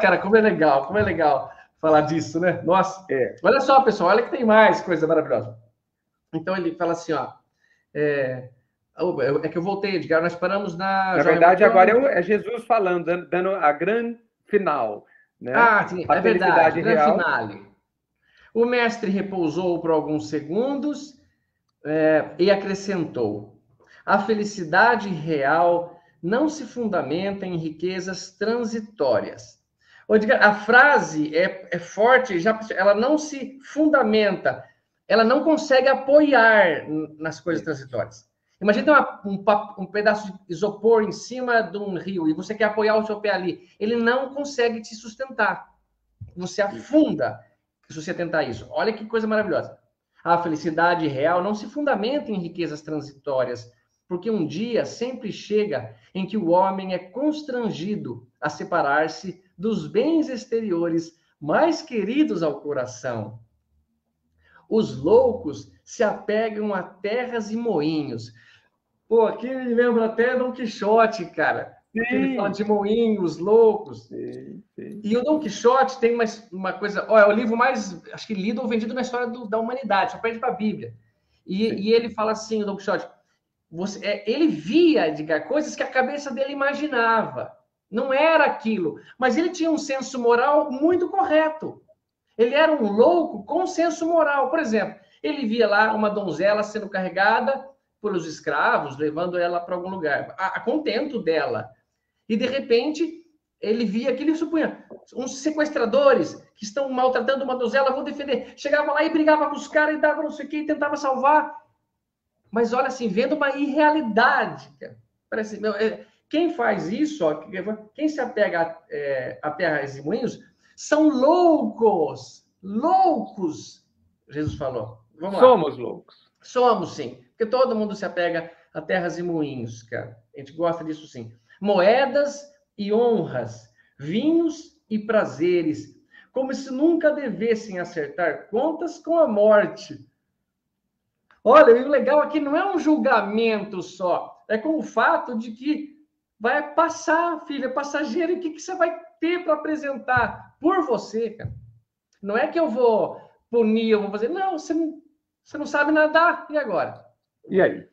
Cara, como é legal falar disso, né? Nossa, olha só, pessoal, olha que tem mais coisa maravilhosa. Então, ele fala assim, ó, é que eu voltei, Edgar, nós paramos na
verdade, agora é Jesus falando, dando a grande final, né?
Sim, é verdade, grande finale. O mestre repousou por alguns segundos e acrescentou: a felicidade real não se fundamenta em riquezas transitórias. A frase é forte, ela não se fundamenta, ela não consegue apoiar nas coisas transitórias. Imagina um pedaço de isopor em cima de um rio e você quer apoiar o seu pé ali. Ele não consegue te sustentar. Você afunda se você tentar isso. Olha que coisa maravilhosa. A felicidade real não se fundamenta em riquezas transitórias, porque um dia sempre chega em que o homem é constrangido a separar-se dos bens exteriores mais queridos ao coração. Os loucos se apegam a terras e moinhos. Pô, aqui me lembra até Dom Quixote, cara. Porque ele fala de moinhos, loucos.
Sim.
E o Dom Quixote tem uma coisa... é o livro mais, acho que lido ou vendido na história da humanidade, só perde para a Bíblia. E ele fala assim, o Dom Quixote, ele via, Edgar, coisas que a cabeça dele imaginava. Não era aquilo. Mas ele tinha um senso moral muito correto. Ele era um louco com senso moral. Por exemplo, ele via lá uma donzela sendo carregada pelos escravos, levando ela para algum lugar, a contento dela. E, de repente, ele via que ele supunha uns sequestradores que estão maltratando uma donzela, vou defender. Chegava lá e brigava com os caras e dava não sei o que, e tentava salvar. Mas, olha assim, vendo uma irrealidade. Parece, quem faz isso, quem se apega a terras e moinhos, são loucos. Loucos, Jesus falou. Vamos lá.
Somos loucos.
Somos, sim. Porque todo mundo se apega a terras e moinhos, cara. A gente gosta disso, sim. Moedas e honras, vinhos e prazeres, como se nunca devessem acertar contas com a morte. Olha, o legal aqui não é um julgamento só, é com o fato de que vai passar, filho, é passageiro, e o que você vai ter para apresentar por você, cara? Não é que eu vou punir, eu vou fazer... Não, você não sabe nadar, e agora?
E aí?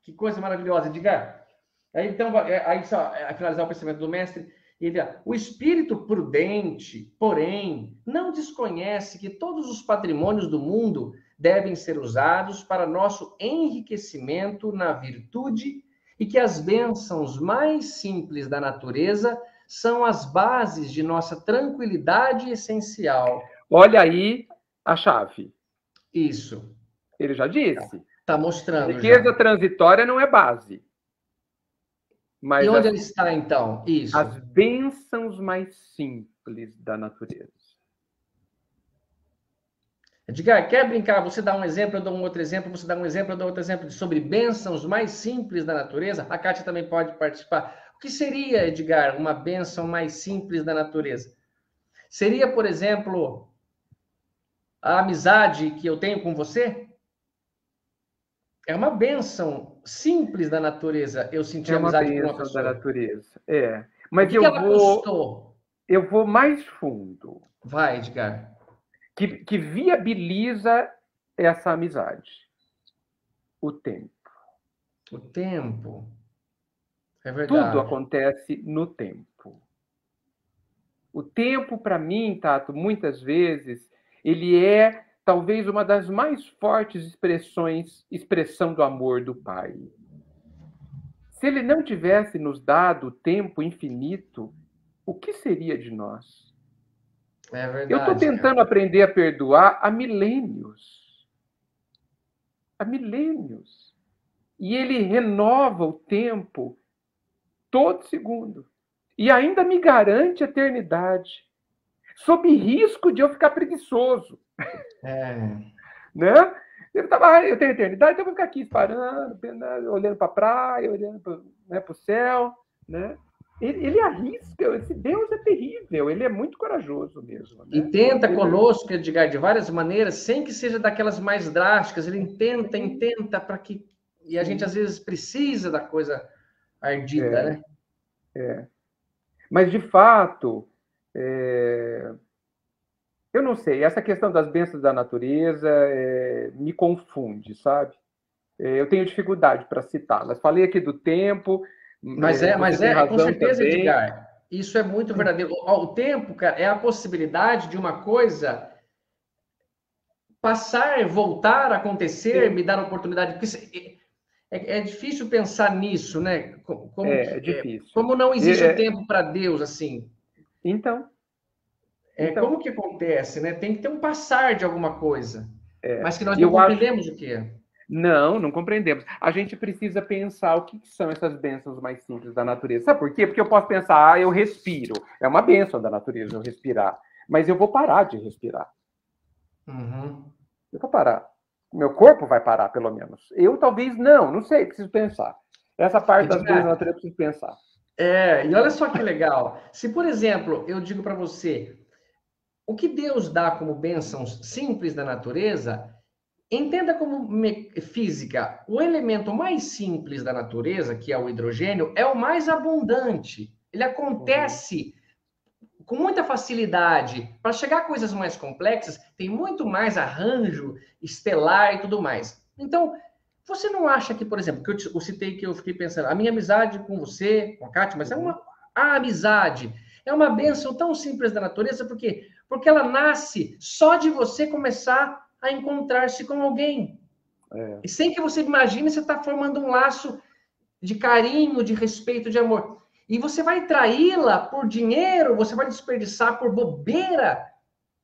Que coisa maravilhosa, Edgar. Aí, então, aí só finalizar o pensamento do mestre, O espírito prudente, porém, não desconhece que todos os patrimônios do mundo devem ser usados para nosso enriquecimento na virtude e que as bênçãos mais simples da natureza são as bases de nossa tranquilidade essencial.
Olha aí a chave.
Isso.
Ele já disse.
Está mostrando.
Riqueza transitória não é base. Mas
e onde ele está, então? Isso.
As bênçãos mais simples da natureza.
Edgar, quer brincar? Você dá um exemplo, eu dou um outro exemplo, você dá um exemplo, eu dou outro exemplo sobre bênçãos mais simples da natureza. A Kátia também pode participar. O que seria, Edgar, uma bênção mais simples da natureza? Seria, por exemplo, a amizade que eu tenho com você? É uma bênção simples da natureza eu sentir amizade com uma pessoa.
Da natureza. Mas
o que ela custou?
Eu vou mais fundo.
Vai, Edgar.
Que viabiliza essa amizade. O tempo.
O tempo. É verdade.
Tudo acontece no tempo. O tempo, para mim, Tato, muitas vezes, ele é talvez uma das mais fortes expressão do amor do Pai. Se ele não tivesse nos dado tempo infinito, o que seria de nós?
É verdade.
Eu estou tentando aprender a perdoar há milênios. Há milênios. E ele renova o tempo todo segundo. E ainda me garante a eternidade. Sob risco de eu ficar preguiçoso. Né? Eu tenho eternidade, então eu vou ficar aqui parando, olhando para a praia, olhando para o céu. Né? Ele arrisca, esse Deus é terrível, ele é muito corajoso mesmo. Né?
E tenta conosco, Edgar, de várias maneiras, sem que seja daquelas mais drásticas, ele tenta para que... E a gente às vezes precisa da coisa ardida, né?
Mas, de fato, eu não sei, essa questão das bênçãos da natureza me confunde, sabe? Eu tenho dificuldade para citá-las. Falei aqui do tempo.
Mas com certeza, também. Edgar, isso é muito verdadeiro. O tempo, cara, é a possibilidade de uma coisa passar, voltar a acontecer, me dar a oportunidade. Porque é difícil pensar nisso, né?
É difícil.
Como não existe o tempo para Deus, assim.
Então.
Como que acontece, né? Tem que ter um passar de alguma coisa. Mas que nós não compreendemos o que é.
Não compreendemos. A gente precisa pensar o que são essas bênçãos mais simples da natureza. Sabe por quê? Porque eu posso pensar, eu respiro. É uma bênção da natureza eu respirar. Mas eu vou parar de respirar. Eu vou parar. Meu corpo vai parar, pelo menos. Eu talvez não sei, preciso pensar. Essa parte das bênçãos da natureza eu preciso pensar.
E olha só que legal. Se, por exemplo, eu digo para você, o que Deus dá como bênçãos simples da natureza, entenda como física. O elemento mais simples da natureza, que é o hidrogênio, é o mais abundante. Ele acontece com muita facilidade. Para chegar a coisas mais complexas, tem muito mais arranjo estelar e tudo mais. Então, você não acha que, por exemplo, que eu citei que eu fiquei pensando, a minha amizade com você, com a Kátia, mas a amizade é uma bênção tão simples da natureza, por quê? Porque ela nasce só de você começar a encontrar-se com alguém. E sem que você imagine, você está formando um laço de carinho, de respeito, de amor. E você vai traí-la por dinheiro, você vai desperdiçar por bobeira.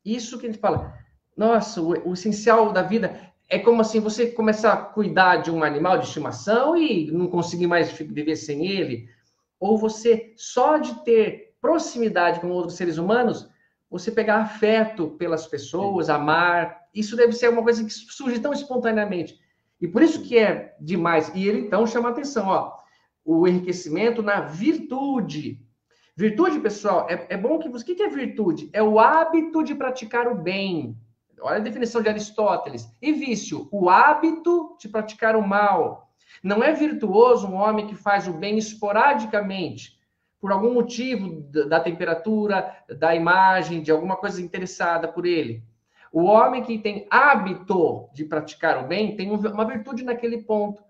Isso que a gente fala. Nossa, o essencial da vida é como assim, você começar a cuidar de um animal de estimação e não conseguir mais viver sem ele. Ou você, só de ter proximidade com outros seres humanos, você pegar afeto pelas pessoas, amar. Isso deve ser uma coisa que surge tão espontaneamente. E por isso que é demais. E ele, então, chama a atenção, o enriquecimento na virtude. Virtude, pessoal, é bom que você... O que é virtude? É o hábito de praticar o bem. Olha a definição de Aristóteles. E vício, o hábito de praticar o mal. Não é virtuoso um homem que faz o bem esporadicamente, por algum motivo da temperatura, da imagem, de alguma coisa interessada por ele. O homem que tem hábito de praticar o bem tem uma virtude naquele ponto.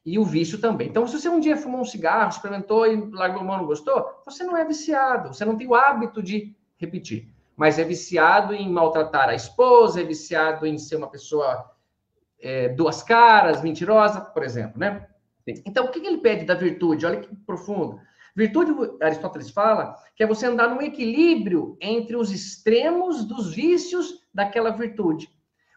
E o vício também. Então, se você um dia fumou um cigarro, experimentou e largou a mão, não gostou, você não é viciado, você não tem o hábito de repetir. Mas é viciado em maltratar a esposa, é viciado em ser uma pessoa duas caras, mentirosa, por exemplo, né? Sim. Então, o que ele pede da virtude? Olha que profundo. Virtude, Aristóteles fala, que é você andar num equilíbrio entre os extremos dos vícios daquela virtude.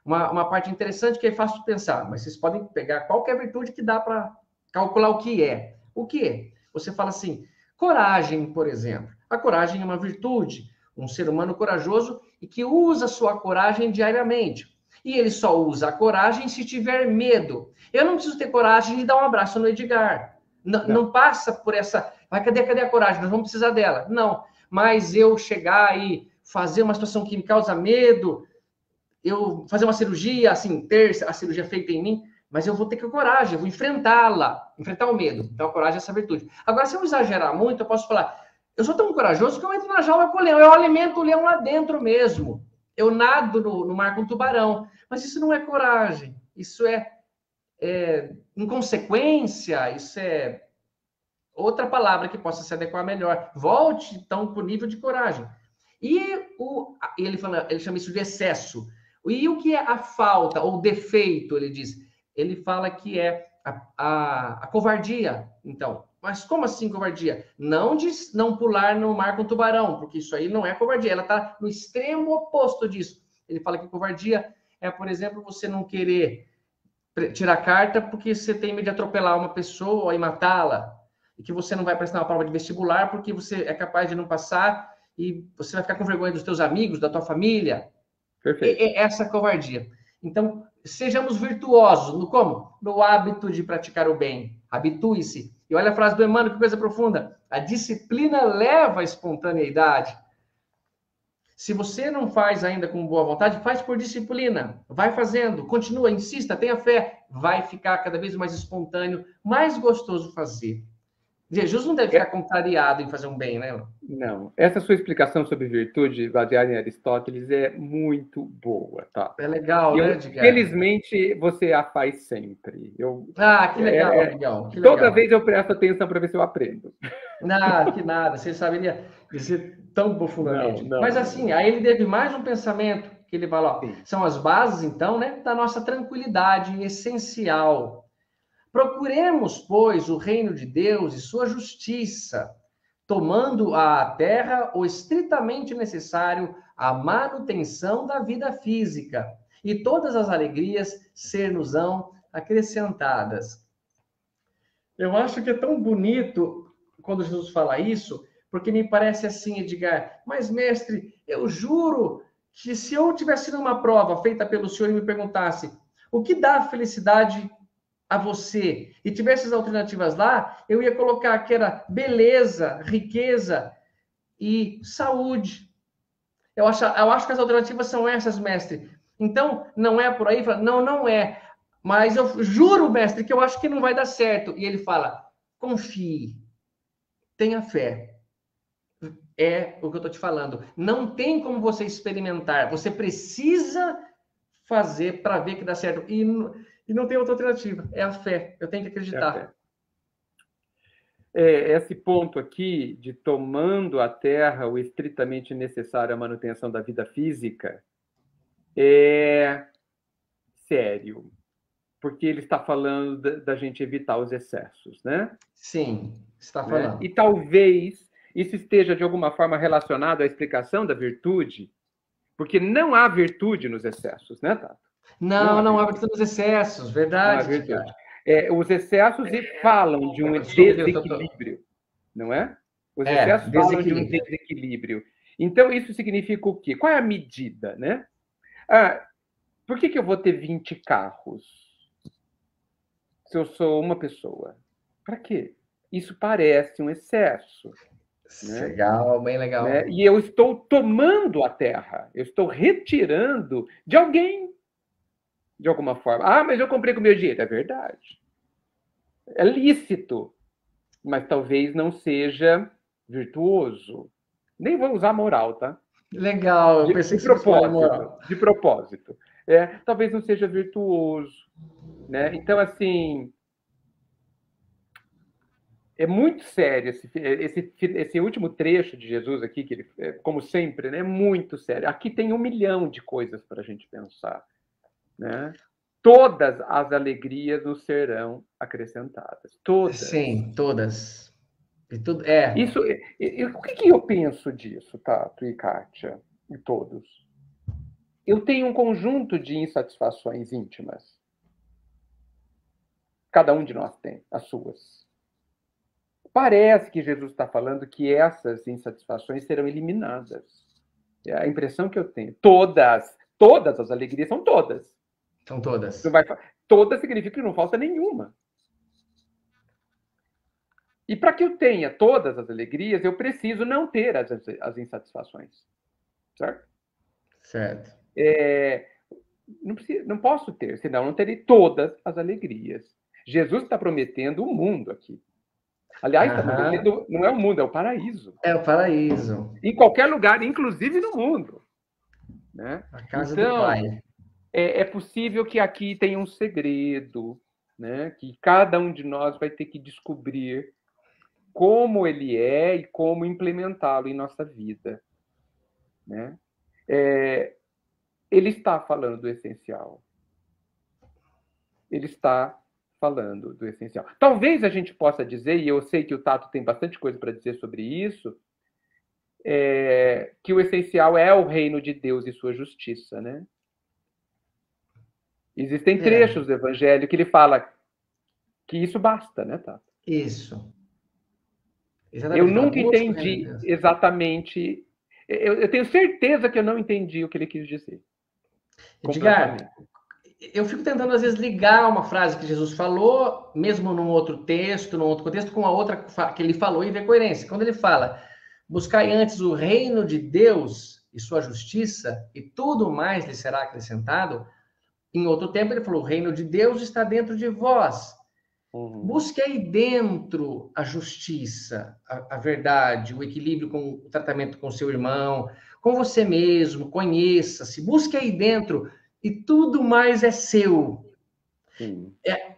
Uma parte interessante que é fácil de pensar, mas vocês podem pegar qualquer virtude que dá para calcular o que é. O que é? Você fala assim, coragem, por exemplo. A coragem é uma virtude, um ser humano corajoso e que usa sua coragem diariamente. E ele só usa a coragem se tiver medo. Eu não preciso ter coragem de dar um abraço no Edgar. Não passa por essa... Cadê a coragem? Nós vamos precisar dela. Não. Mas eu chegar e fazer uma situação que me causa medo, eu fazer uma cirurgia, assim, ter a cirurgia feita em mim, mas eu vou ter que ter coragem, eu vou enfrentá-la, enfrentar o medo. Então, a coragem é essa virtude. Agora, se eu exagerar muito, eu posso falar, eu sou tão corajoso que eu entro na jaula com o leão, eu alimento o leão lá dentro mesmo. Eu nado no mar com um tubarão. Mas isso não é coragem. Isso é inconsequência, isso é outra palavra que possa se adequar melhor. Volte, então, para o nível de coragem. E ele chama isso de excesso. E o que é a falta, ou defeito, ele diz? Ele fala que é a covardia. Então, mas como assim covardia? Não de não pular no mar com tubarão, porque isso aí não é covardia. Ela está no extremo oposto disso. Ele fala que covardia é, por exemplo, você não querer tirar carta porque você tem medo de atropelar uma pessoa e matá-la. E que você não vai prestar uma prova de vestibular porque você é capaz de não passar e você vai ficar com vergonha dos teus amigos, da tua família. Perfeito. Essa covardia. Então, sejamos virtuosos. No como? No hábito de praticar o bem. Habitue-se. E olha a frase do Emmanuel, que coisa profunda. A disciplina leva à espontaneidade. Se você não faz ainda com boa vontade, faz por disciplina. Vai fazendo, continua, insista, tenha fé. Vai ficar cada vez mais espontâneo, mais gostoso fazer. Jesus não deve ficar contrariado em fazer um bem, né?
Não. Essa sua explicação sobre virtude, baseada em Aristóteles, é muito boa, tá?
É legal, né, Edgar?
Felizmente, você a faz sempre.
Que legal, Miguel.
Toda vez eu presto atenção para ver se eu aprendo.
Que nada. Você saberia dizer tão profundamente. Mas assim, aí ele teve mais um pensamento, que ele fala, são as bases, então, né, da nossa tranquilidade essencial. Procuremos, pois, o reino de Deus e sua justiça, tomando à terra o estritamente necessário à manutenção da vida física, e todas as alegrias ser-nos-ão acrescentadas. Eu acho que é tão bonito quando Jesus fala isso, porque me parece assim, Edgar, mas mestre, eu juro que se eu tivesse numa prova feita pelo senhor e me perguntasse o que dá felicidade a você, e tivesse as alternativas lá, eu ia colocar que era beleza, riqueza e saúde. Eu acho que as alternativas são essas, mestre. Então, não é por aí? Não é. Mas eu juro, mestre, que eu acho que não vai dar certo. E ele fala, confie, tenha fé. É o que eu estou te falando. Não tem como você experimentar. Você precisa fazer para ver que dá certo. E não tem outra alternativa. É a fé. Eu tenho que acreditar.
Esse ponto aqui de tomando a terra o estritamente necessário à manutenção da vida física é sério. Porque ele está falando da gente evitar os excessos, né?
Sim, está falando.
E talvez isso esteja, de alguma forma, relacionado à explicação da virtude, porque não há virtude nos excessos, né, Tato?
Não há virtude nos excessos, verdade.
Os excessos falam de um desequilíbrio, não é? Os excessos falam de um desequilíbrio. Então, isso significa o quê? Qual é a medida, né? Por que eu vou ter 20 carros se eu sou uma pessoa? Para quê? Isso parece um excesso. Né?
Legal, bem legal.
Né? E eu estou tomando a terra, eu estou retirando de alguém, de alguma forma. Mas eu comprei com meu dinheiro. É verdade. É lícito, mas talvez não seja virtuoso. Nem vou usar moral, tá?
Legal, eu pensei que
de propósito. Talvez não seja virtuoso. Né? Então, assim, É muito sério esse último trecho de Jesus aqui, que ele, como sempre, né, é muito sério. Aqui tem 1 milhão de coisas para a gente pensar, né? Todas as alegrias nos serão acrescentadas. Todas.
Sim, todas. E tudo,
Isso, o que eu penso disso, Tato e Kátia, e todos? Eu tenho um conjunto de insatisfações íntimas. Cada um de nós tem as suas. Parece que Jesus está falando que essas insatisfações serão eliminadas. É a impressão que eu tenho. Todas as alegrias são todas.
São todas.
Todas significa que não falta nenhuma. E para que eu tenha todas as alegrias, eu preciso não ter as insatisfações. Certo?
Certo.
Não posso ter, senão não terei todas as alegrias. Jesus está prometendo o mundo aqui. Aliás, está prometendo, não é o mundo, é o paraíso.
É o paraíso.
Em qualquer lugar, inclusive no mundo. Né?
A casa do Pai.
É possível que aqui tenha um segredo, né? Que cada um de nós vai ter que descobrir como ele é e como implementá-lo em nossa vida. Né? Ele está falando do essencial. Ele está falando do essencial. Talvez a gente possa dizer, e eu sei que o Tato tem bastante coisa para dizer sobre isso, que o essencial é o reino de Deus e sua justiça, né? Existem trechos do Evangelho que ele fala que isso basta, né, Tato?
Isso.
Exatamente. Eu nunca entendi exatamente. Eu tenho certeza que eu não entendi o que ele quis dizer.
Edgar, eu fico tentando, às vezes, ligar uma frase que Jesus falou, mesmo num outro texto, num outro contexto, com a outra que ele falou e ver coerência. Quando ele fala, buscai antes o reino de Deus e sua justiça, e tudo mais lhe será acrescentado, em outro tempo ele falou, o reino de Deus está dentro de vós. Busque aí dentro a justiça, a verdade, o equilíbrio com o tratamento com seu irmão, com você mesmo, conheça-se, busque aí dentro e tudo mais é seu.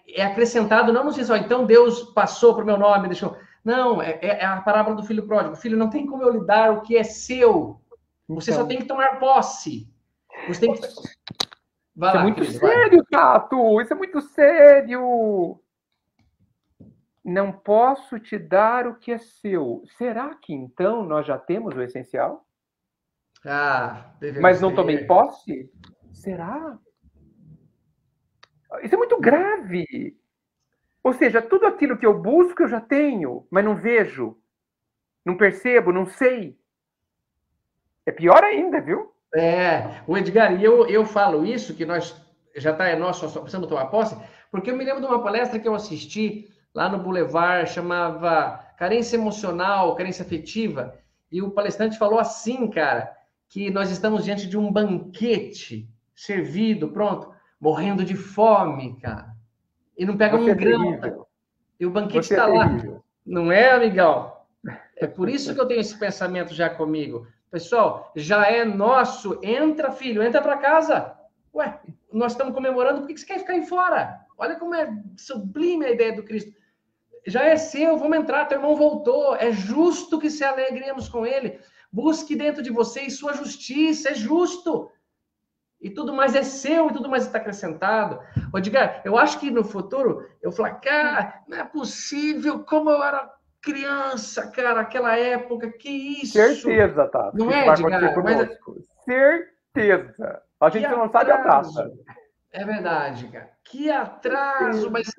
É acrescentado, não nos diz, então Deus passou para o meu nome, deixou. Não, é a parábola do filho pródigo. Filho, não tem como eu lhe dar o que é seu. Você só tem que tomar posse. Você tem que...
Vai lá, muito querido, sério, Tato! Isso é muito sério! Não posso te dar o que é seu. Será que então nós já temos o essencial? Mas não tomei posse? Será? Isso é muito grave. Ou seja, tudo aquilo que eu busco eu já tenho, mas não vejo, não percebo, não sei. É pior ainda, viu?
O Edgar, e eu falo isso, que nós só precisamos tomar posse, porque eu me lembro de uma palestra que eu assisti lá no Boulevard, chamava Carência Emocional, Carência Afetiva, e o palestrante falou assim, cara, que nós estamos diante de um banquete servido, pronto, morrendo de fome, cara, e não pega um grão, e o banquete está lá, não é, amigão? É por isso que eu tenho esse pensamento já comigo. Pessoal, já é nosso, entra, filho, entra para casa. Ué, nós estamos comemorando, por que você quer ficar aí fora? Olha como é sublime a ideia do Cristo. Já é seu, vamos entrar, teu irmão voltou, é justo que se alegremos com ele. Busque dentro de vocês sua justiça, é justo. E tudo mais é seu, e tudo mais está acrescentado. Ô, Edgar, eu acho que no futuro, eu falo, cara, não é possível, como eu era criança, cara, aquela época, que isso?
Certeza, tá?
Não é, Edgar?
Mas... Certeza. A gente não sabe a data.
É verdade, cara. Que atraso, mas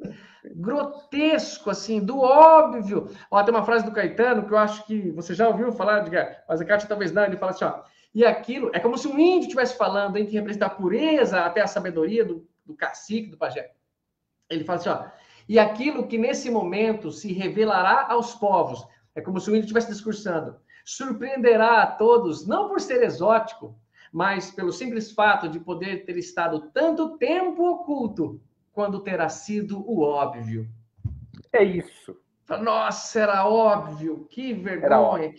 grotesco, assim, do óbvio. Ó, tem uma frase do Caetano que eu acho que você já ouviu falar, Edgar, mas a Kátia talvez não, ele fala assim, ó, e aquilo, é como se um índio estivesse falando, hein, que representa a pureza, até a sabedoria do cacique, do pajé. Ele fala assim, ó, e aquilo que nesse momento se revelará aos povos, é como se o índio estivesse discursando, surpreenderá a todos, não por ser exótico, mas pelo simples fato de poder ter estado tanto tempo oculto, quando terá sido o óbvio.
É isso.
Nossa, era óbvio, que vergonha,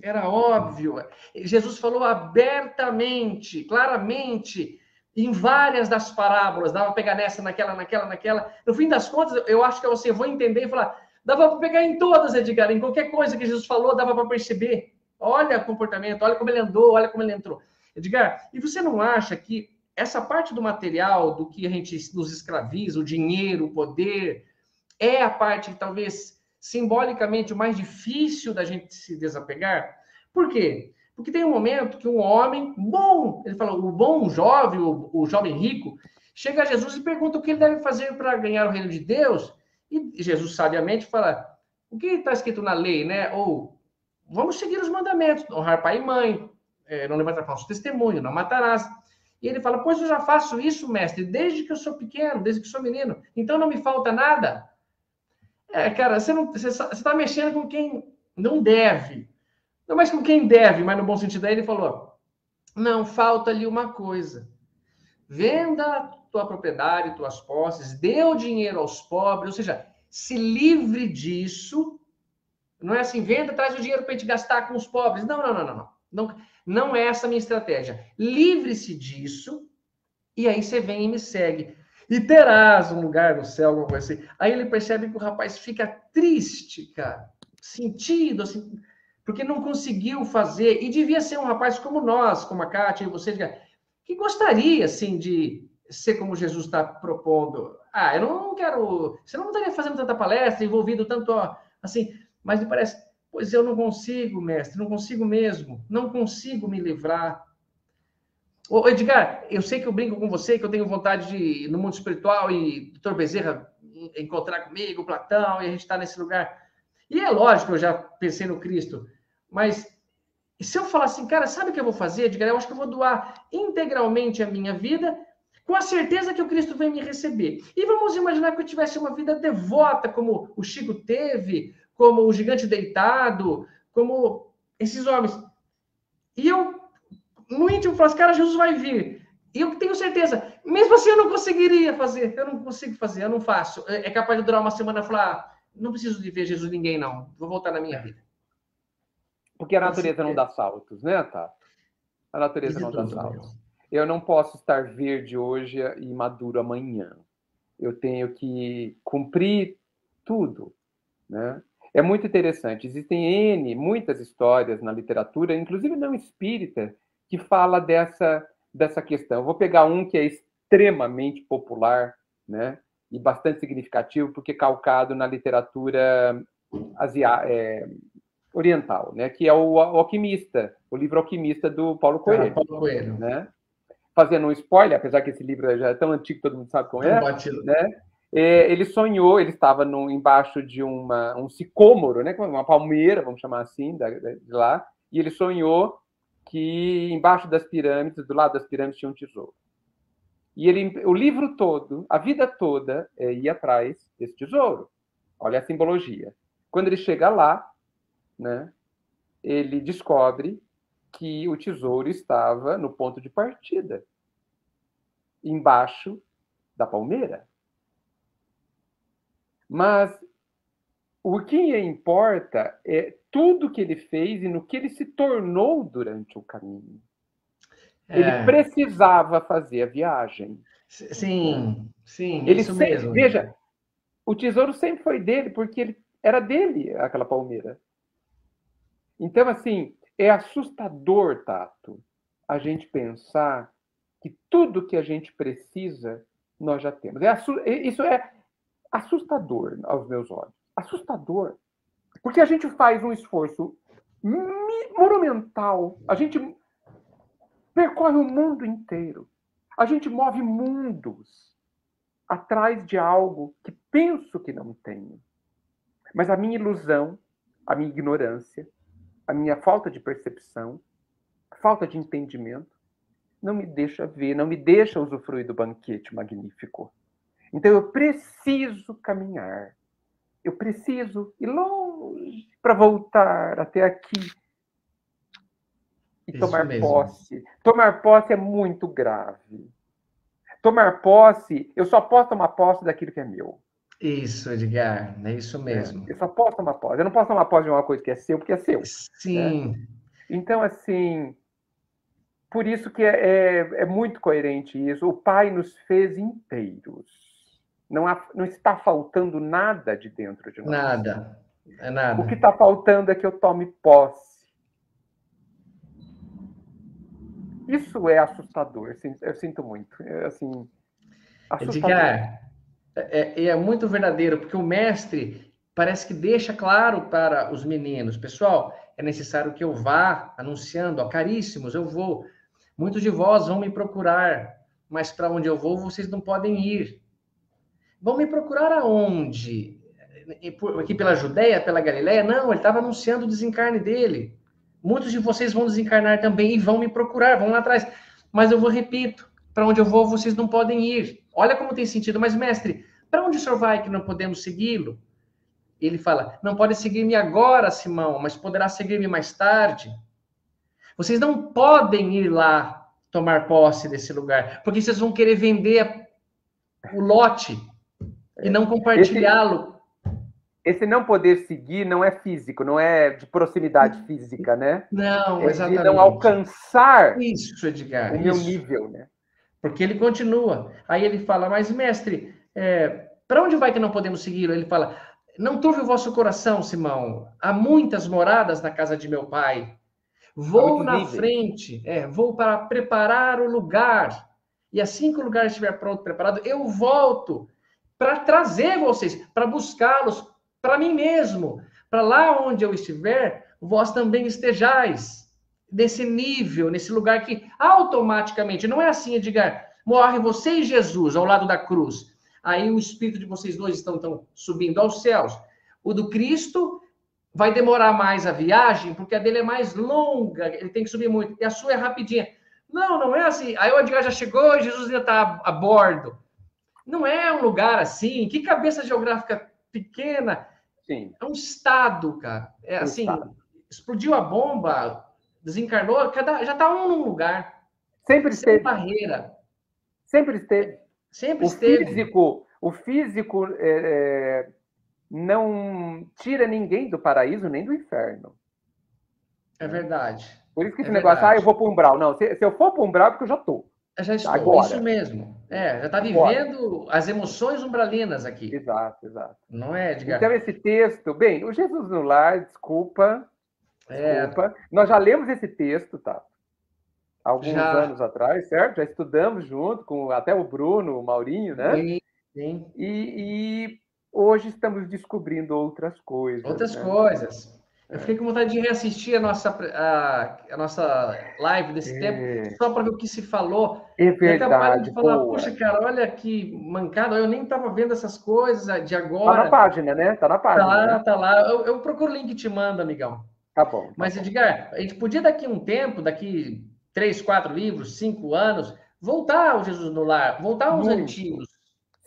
era óbvio. Jesus falou abertamente, claramente, em várias das parábolas, dava pra pegar nessa, naquela. No fim das contas, eu acho que eu vou entender e falar, Dava para pegar em todas, Edgar, em qualquer coisa que Jesus falou, dava para perceber. Olha o comportamento, olha como ele andou, olha como ele entrou. Edgar, e você não acha que essa parte do material, do que a gente nos escraviza, o dinheiro, o poder, é a parte que talvez simbolicamente o mais difícil da gente se desapegar? Por quê? Porque tem um momento que um homem bom, ele fala, o bom jovem, o jovem rico, chega a Jesus e pergunta o que ele deve fazer para ganhar o reino de Deus. E Jesus sabiamente fala, o que está escrito na lei, né? Ou, vamos seguir os mandamentos, honrar pai e mãe, não levantar falso testemunho, não matarás. E ele fala, pois eu já faço isso, mestre, desde que eu sou pequeno, desde que sou menino. Então não me falta nada. Cara, você está mexendo com quem não deve. Não mais com quem deve, mas no bom sentido. Aí ele falou, não, falta ali uma coisa. Venda tua propriedade, tuas posses, dê o dinheiro aos pobres, ou seja, se livre disso. Não é assim, venda, traz o dinheiro para a gente gastar com os pobres. Não é essa a minha estratégia. Livre-se disso e aí você vem e me segue. E terás um lugar no céu, como vai ser. Aí ele percebe que o rapaz fica triste, cara. Sentido, assim, porque não conseguiu fazer. E devia ser um rapaz como nós, como a Kátia e você, que gostaria, assim, de ser como Jesus está propondo. Eu não quero... Você não estaria fazendo tanta palestra, envolvido tanto, assim... Mas me parece, pois eu não consigo, mestre, não consigo mesmo. Não consigo me livrar. Ô, Edgar, eu sei que eu brinco com você, que eu tenho vontade de ir no mundo espiritual e Dr. Bezerra encontrar comigo, Platão, e a gente está nesse lugar. E é lógico, eu já pensei no Cristo, mas se eu falar assim, cara, sabe o que eu vou fazer, Edgar? Eu acho que eu vou doar integralmente a minha vida, com a certeza que o Cristo vem me receber. E vamos imaginar que eu tivesse uma vida devota, como o Chico teve, como o Gigante Deitado, como esses homens. E eu, no íntimo, falo assim, cara, Jesus vai vir. E eu tenho certeza, mesmo assim eu não conseguiria fazer, eu não consigo fazer, eu não faço. É capaz de durar uma semana e falar, não preciso de ver Jesus ninguém, não. Vou voltar na minha vida.
Porque a natureza não dá saltos, né, Tato? A natureza não dá saltos. Eu não posso estar verde hoje e maduro amanhã. Eu tenho que cumprir tudo, né? É muito interessante. Existem muitas histórias na literatura, inclusive não espírita, que fala dessa questão. Eu vou pegar um que é extremamente popular, né? E bastante significativo, porque calcado na literatura oriental, né? Que é o Alquimista, o livro Alquimista do Paulo Coelho.
Paulo Coelho.
Né? Fazendo um spoiler, apesar que esse livro já é tão antigo que todo mundo sabe como é, né? Ele sonhou, ele estava embaixo de um sicômoro, né? Uma palmeira, vamos chamar assim, de lá, e ele sonhou que embaixo das pirâmides, do lado das pirâmides, tinha um tesouro. E o livro todo, a vida toda, ia atrás desse tesouro. Olha a simbologia. Quando ele chega lá, né, ele descobre que o tesouro estava no ponto de partida, embaixo da palmeira. Mas o que importa é tudo que ele fez e no que ele se tornou durante o caminho. Ele precisava fazer a viagem.
Sim, sim,
ele
isso mesmo.
Veja, o tesouro sempre foi dele, porque era dele aquela palmeira. Então, assim, é assustador, Tato, a gente pensar que tudo que a gente precisa, nós já temos. Isso é assustador aos meus olhos. Assustador. Porque a gente faz um esforço monumental. A gente percorre o mundo inteiro. A gente move mundos atrás de algo que penso que não tenho. Mas a minha ilusão, a minha ignorância, a minha falta de percepção, falta de entendimento, não me deixa ver, não me deixa usufruir do banquete magnífico. Então eu preciso caminhar. Eu preciso ir longe para voltar até aqui e tomar posse. Tomar posse é muito grave. Tomar posse, eu só posso tomar posse daquilo que é meu.
Isso, Edgar, é isso mesmo.
Eu só posso tomar posse. Eu não posso tomar posse de uma coisa que é seu, porque é seu.
Sim.
Né? Então, assim, por isso que é muito coerente isso. O Pai nos fez inteiros. Não está faltando nada de dentro de nós.
Nada. É nada.
O que está faltando é que eu tome posse. Isso é assustador. Eu sinto muito. É assim, assustador.
Edgar, é muito verdadeiro, porque o mestre parece que deixa claro para os meninos, pessoal, é necessário que eu vá anunciando, ó, caríssimos, eu vou. Muitos de vós vão me procurar, mas para onde eu vou, vocês não podem ir. Vão me procurar aonde? Aqui pela Judéia, pela Galiléia? Não, ele estava anunciando o desencarne dele. Muitos de vocês vão desencarnar também e vão me procurar, vão lá atrás. Mas eu repito, para onde eu vou, vocês não podem ir. Olha como tem sentido. Mas, mestre, para onde o senhor vai que não podemos segui-lo? Ele fala, não pode seguir-me agora, Simão, mas poderá seguir-me mais tarde. Vocês não podem ir lá tomar posse desse lugar, porque vocês vão querer vender o lote e não compartilhá-lo.
Esse não poder seguir não é físico, não é de proximidade física, né?
Não, exatamente.
De não alcançar
isso, Edgar,
o meu nível, né?
Porque ele continua. Aí ele fala, mas mestre, para onde vai que não podemos segui-lo? Ele fala, não turve o vosso coração, Simão. Há muitas moradas na casa de meu pai. Vou na frente, vou para preparar o lugar. E assim que o lugar estiver pronto, preparado, eu volto para trazer vocês, para buscá-los, para mim mesmo. Para lá onde eu estiver, vós também estejais. Nesse nível, nesse lugar que automaticamente, não é assim, Edgar, morre você e Jesus ao lado da cruz. Aí o espírito de vocês dois estão subindo aos céus. O do Cristo vai demorar mais a viagem, porque a dele é mais longa, ele tem que subir muito, e a sua é rapidinha. Não, não é assim. Aí o Edgar já chegou e Jesus ainda está a bordo. Não é um lugar assim. Que cabeça geográfica pequena.
Sim.
É um estado, cara. É assim, explodiu a bomba, desencarnou, já está um num lugar.
Sempre esteve.
Sem barreira.
Sempre esteve.
Sempre esteve.
O físico não tira ninguém do paraíso nem do inferno.
É verdade.
Por isso que esse negócio, eu vou para o umbral. Não, se eu for para o umbral é porque eu já estou.
Eu já estou,
agora.
Isso mesmo. Já está vivendo as emoções umbralinas aqui.
Exato, exato.
Não é, Edgar?
Então esse texto, bem, o Jesus no Lar, desculpa. Nós já lemos esse texto, tá? Alguns anos atrás, certo? Já estudamos junto com até o Bruno, o Maurinho, né?
Sim.
E hoje estamos descobrindo outras coisas.
Outras coisas. Eu fiquei com vontade de reassistir a nossa live desse tempo, só para ver o que se falou.
É verdade.
E falar, puxa, cara, olha que mancada, eu nem estava vendo essas coisas de agora.
Tá na página, né? Tá na página.
Tá lá. Eu procuro o link e te mando, amigão.
Tá bom.
Mas, Edgar, a gente podia daqui um tempo, daqui 3, 4 livros, 5 anos, voltar ao Jesus no Lar, voltar aos antigos.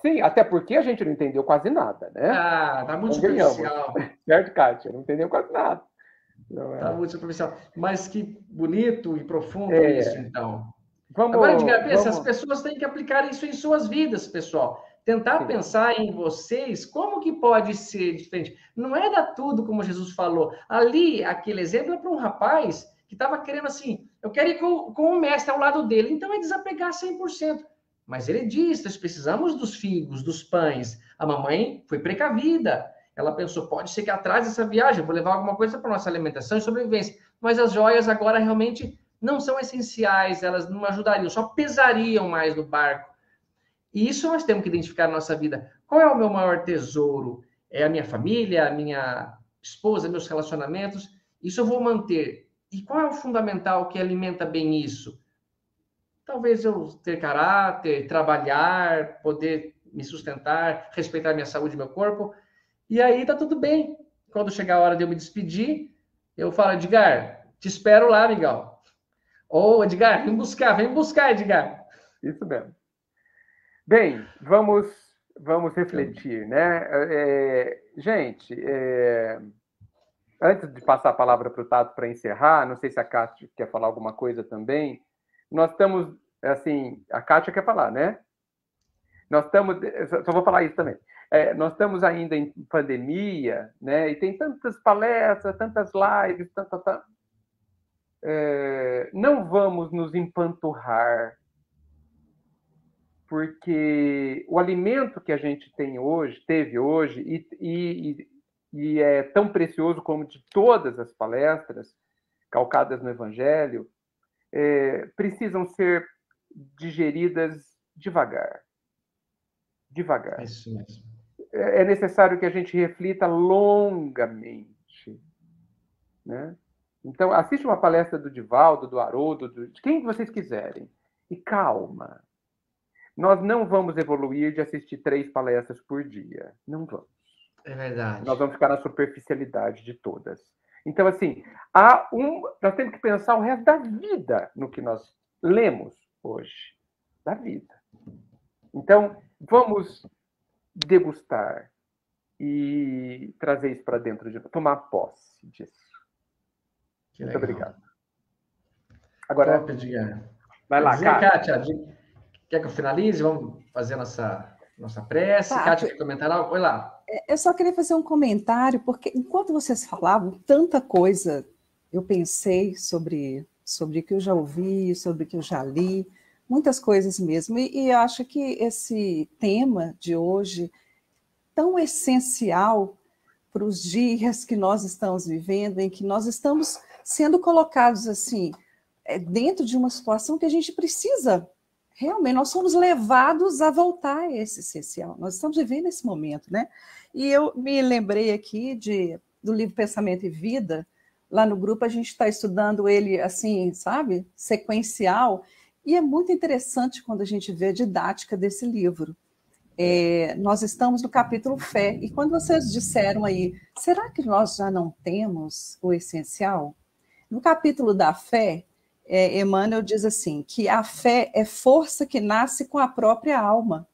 Sim, até porque a gente não entendeu quase nada, né?
Tá muito superficial.
Certo, Kátia? Não entendeu quase nada.
Tá muito superficial. Mas que bonito e profundo isso, então.
Agora,
Edgar, pensa, as pessoas têm que aplicar isso em suas vidas, pessoal. Tentar pensar em vocês, como que pode ser diferente? Não é dar tudo como Jesus falou. Ali, aquele exemplo é para um rapaz que estava querendo assim, eu quero ir com o mestre ao lado dele, então é desapegar 100%. Mas ele diz, nós precisamos dos figos, dos pães. A mamãe foi precavida. Ela pensou, pode ser que atrás dessa viagem eu vou levar alguma coisa para nossa alimentação e sobrevivência. Mas as joias agora realmente não são essenciais, elas não ajudariam, só pesariam mais no barco. E isso nós temos que identificar na nossa vida. Qual é o meu maior tesouro? É a minha família, a minha esposa, meus relacionamentos? Isso eu vou manter. E qual é o fundamental que alimenta bem isso? Talvez eu ter caráter, trabalhar, poder me sustentar, respeitar minha saúde e meu corpo. E aí tá tudo bem. Quando chegar a hora de eu me despedir, eu falo, Edgar, te espero lá, amigão. Ou, Edgar, vem buscar, Edgar.
Isso mesmo. Bem, vamos refletir, né? Gente, antes de passar a palavra para o Tato para encerrar, não sei se a Kátia quer falar alguma coisa também. Nós estamos, assim, a Kátia quer falar, né? Nós estamos, só vou falar isso também. Nós estamos ainda em pandemia, né? E tem tantas palestras, tantas lives, não vamos nos empanturrar porque o alimento que a gente teve hoje, e é tão precioso como de todas as palestras calcadas no Evangelho, precisam ser digeridas devagar. Devagar.
Isso mesmo.
É necessário que a gente reflita longamente, né? Então, assiste uma palestra do Divaldo, do Haroldo, de quem vocês quiserem. E calma. Nós não vamos evoluir de assistir 3 palestras por dia. Não vamos.
É verdade.
Nós vamos ficar na superficialidade de todas. Então, assim, nós temos que pensar o resto da vida no que nós lemos hoje. Da vida. Então, vamos degustar e trazer isso para dentro de nós, tomar posse disso. Muito obrigado. Agora,
top, Edgar.
Vai lá,
Kátia. Quer que eu finalize? Vamos fazer nossa prece.
Tá.
Kátia, quer comentar algo? Oi lá.
Eu só queria fazer um comentário, porque enquanto vocês falavam, tanta coisa eu pensei sobre o que eu já ouvi, sobre o que eu já li, muitas coisas mesmo. E eu acho que esse tema de hoje, tão essencial para os dias que nós estamos vivendo, em que nós estamos sendo colocados assim, dentro de uma situação que a gente precisa, realmente, nós somos levados a voltar a esse essencial. Nós estamos vivendo esse momento, né? E eu me lembrei aqui do livro Pensamento e Vida. Lá no grupo a gente está estudando ele assim, sabe? Sequencial. E é muito interessante quando a gente vê a didática desse livro. Nós estamos no capítulo Fé. E quando vocês disseram aí, será que nós já não temos o essencial? No capítulo da fé, Emmanuel diz assim, que a fé é força que nasce com a própria alma.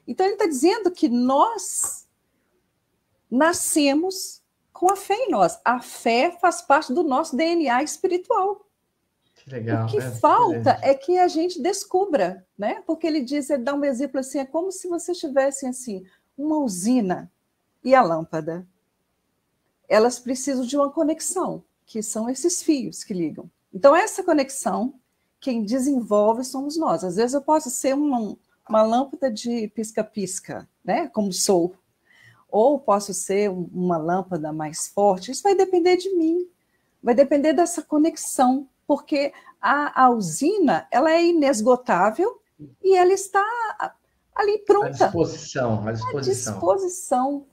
Então ele está dizendo que nós nascemos com a fé em nós. A fé faz parte do nosso DNA espiritual.
Que legal.
O que falta é que a gente descubra, né? Porque ele dá um exemplo assim, é como se vocês tivessem assim, uma usina e a lâmpada. Elas precisam de uma conexão, que são esses fios que ligam. Então, essa conexão, quem desenvolve somos nós. Às vezes eu posso ser uma lâmpada de pisca-pisca, né? Como sou. Ou posso ser uma lâmpada mais forte. Isso vai depender de mim. Vai depender dessa conexão. Porque a usina, ela é inesgotável e ela está ali pronta.
À disposição.
À disposição.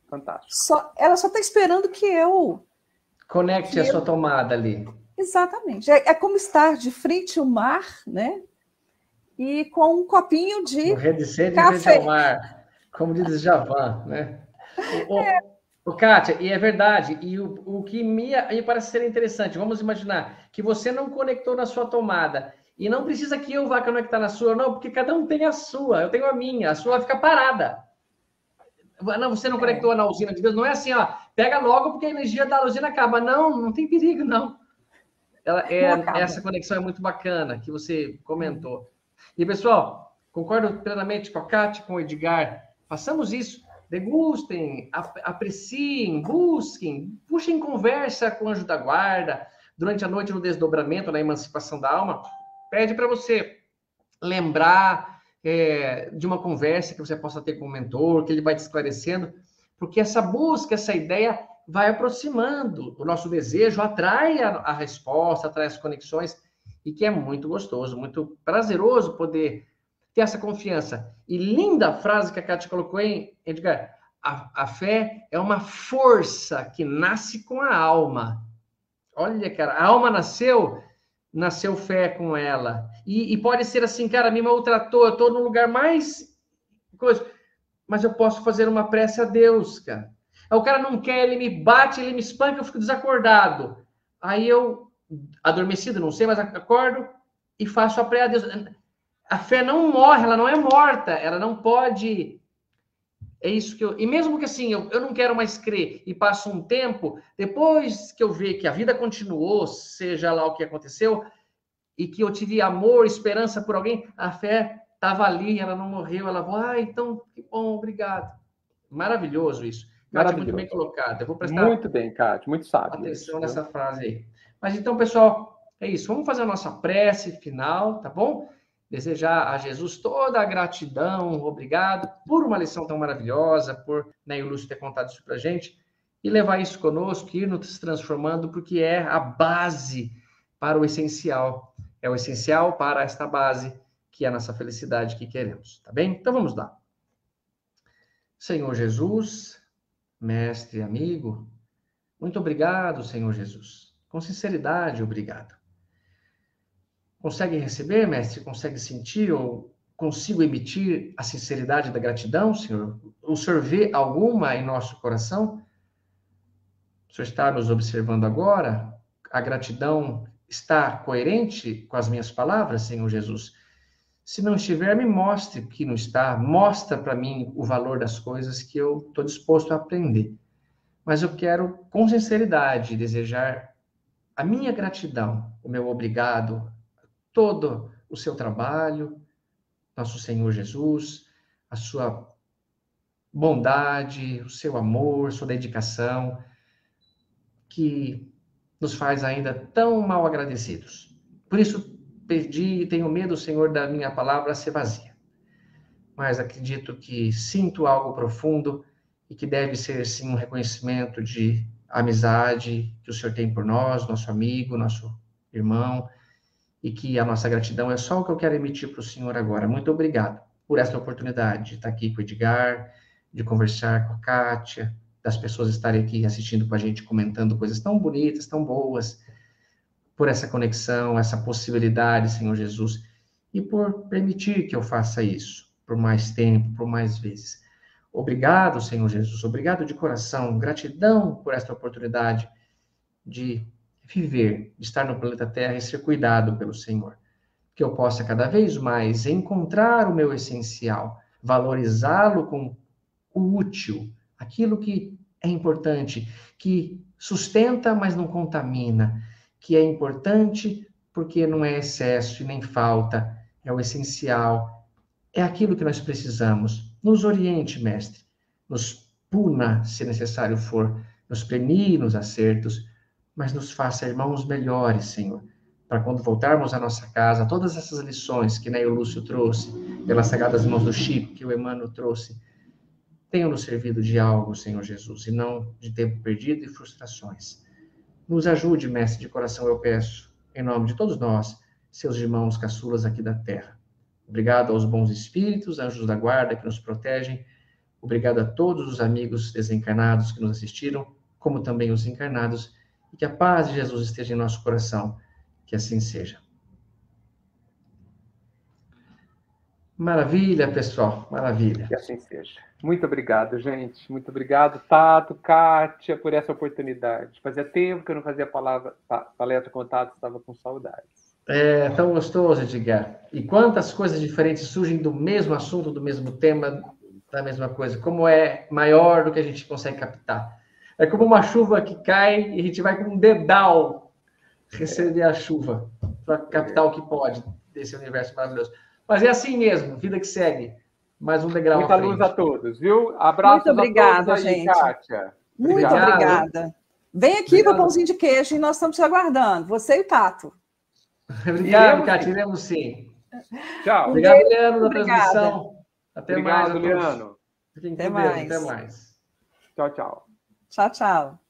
Fantástico.
Ela só está esperando que eu...
Conecte a sua tomada ali.
Exatamente. É como estar de frente ao mar, né? E com um copinho de
Morrer de sede
café.
em frente ao mar, como diz Javan, né? Kátia, e é verdade, e o que me parece ser interessante, vamos imaginar que você não conectou na sua tomada, e não precisa que eu vá conectar na sua, não, porque cada um tem a sua, eu tenho a minha, a sua fica parada. Não, você não conectou na usina de Deus, não é assim, ó, pega logo porque a energia da usina acaba. Não tem perigo, não. Essa conexão é muito bacana, que você comentou. E, pessoal, concordo plenamente com a Kátia, com o Edgar. Façamos isso. Degustem, apreciem, busquem, puxem conversa com o anjo da guarda. Durante a noite, no desdobramento, na emancipação da alma, pede para você lembrar de uma conversa que você possa ter com o mentor, que ele vai te esclarecendo, porque essa busca, essa ideia vai aproximando. O nosso desejo atrai a resposta, atrai as conexões, e que é muito gostoso, muito prazeroso poder ter essa confiança. E linda a frase que a Kátia colocou, hein, Edgar? A fé é uma força que nasce com a alma. Olha, cara, a alma nasceu fé com ela. E pode ser assim, cara, me maltratou, eu estou no lugar mais... mas eu posso fazer uma prece a Deus, cara. Aí o cara não quer, ele me bate, ele me espanca, eu fico desacordado. Aí eu, adormecido, não sei, mas acordo e faço a prece a Deus. A fé não morre, ela não é morta, ela não pode... É isso que eu... E mesmo que assim, eu não quero mais crer e passo um tempo, depois que eu ver que a vida continuou, seja lá o que aconteceu, e que eu tive amor, esperança por alguém, a fé estava ali, ela não morreu, ela vai, então, que bom, obrigado. Maravilhoso isso. Kátia, muito bem colocado. Eu vou prestar
muito bem, Kátia, muito sábio.
Atenção nessa frase aí. Mas então, pessoal, é isso. Vamos fazer a nossa prece final, tá bom? desejar a Jesus toda a gratidão, obrigado por uma lição tão maravilhosa, por Neio Lúcio ter contado isso para a gente, e levar isso conosco, ir nos transformando, porque é a base para o essencial. É o essencial para esta base, que é a nossa felicidade que queremos, tá bem? Então vamos lá. Senhor Jesus, mestre, amigo, muito obrigado, Senhor Jesus. Com sinceridade, obrigado. Consegue receber, mestre? Consegue sentir ou consigo emitir a sinceridade da gratidão, Senhor? O Senhor vê alguma em nosso coração? O Senhor está nos observando agora? A gratidão está coerente com as minhas palavras, Senhor Jesus? Se não estiver, me mostre que não está. Mostra para mim o valor das coisas que eu estou disposto a aprender. Mas eu quero, com sinceridade, desejar a minha gratidão, o meu obrigado, todo o seu trabalho, nosso Senhor Jesus, a sua bondade, o seu amor, sua dedicação, que nos faz ainda tão mal agradecidos. Por isso, pedi e tenho medo, Senhor, da minha palavra ser vazia. Mas acredito que sinto algo profundo e que deve ser, sim, um reconhecimento de amizade que o Senhor tem por nós, nosso amigo, nosso irmão, e que a nossa gratidão é só o que eu quero emitir para o Senhor agora. Muito obrigado por essa oportunidade de estar aqui com o Edgar, de conversar com a Kátia, das pessoas estarem aqui assistindo com a gente, comentando coisas tão bonitas, tão boas, por essa conexão, essa possibilidade, Senhor Jesus, e por permitir que eu faça isso por mais tempo, por mais vezes. Obrigado, Senhor Jesus, obrigado de coração, gratidão por esta oportunidade de viver, de estar no planeta Terra e ser cuidado pelo Senhor. Que eu possa cada vez mais encontrar o meu essencial, valorizá-lo com o útil, aquilo que é importante, que sustenta, mas não contamina, que é importante porque não é excesso e nem falta, é o essencial, é aquilo que nós precisamos. Nos oriente, mestre, nos puna, se necessário for, nos premie nos acertos, mas nos faça irmãos melhores, Senhor, para quando voltarmos à nossa casa, todas essas lições que Neio Lúcio trouxe, pelas Sagradas Mãos do Chico, que o Emmanuel trouxe, tenham nos servido de algo, Senhor Jesus, e não de tempo perdido e frustrações. Nos ajude, mestre de coração, eu peço, em nome de todos nós, seus irmãos caçulas aqui da terra. Obrigado aos bons espíritos, anjos da guarda que nos protegem. Obrigado a todos os amigos desencarnados que nos assistiram, como também os encarnados, e que a paz de Jesus esteja em nosso coração. Que assim seja. Maravilha, pessoal, maravilha.
Que assim seja. Muito obrigado, gente. Muito obrigado, Tato, Kátia, por essa oportunidade. Fazia tempo que eu não fazia palestra com o Tato, estava com saudades.
É tão gostoso, Edgar. E quantas coisas diferentes surgem do mesmo assunto, do mesmo tema, da mesma coisa. Como é maior do que a gente consegue captar. É como uma chuva que cai e a gente vai com um dedal receber a chuva para captar o que pode desse universo maravilhoso. Mas é assim mesmo, vida que segue. Mais um degrau
Muita luz a todos, viu? Abraços
muito obrigada,
a todos aí,
gente.
Kátia.
Muito obrigada. Vem aqui para o Pãozinho de Queijo e nós estamos te aguardando, você e o Tato.
Obrigado, Kátia, iremos sim.
Tchau.
Obrigado, Leandro, da transmissão. Até mais.
Obrigado, Leandro.
Até mais.
Tchau, tchau.
Tchau, tchau.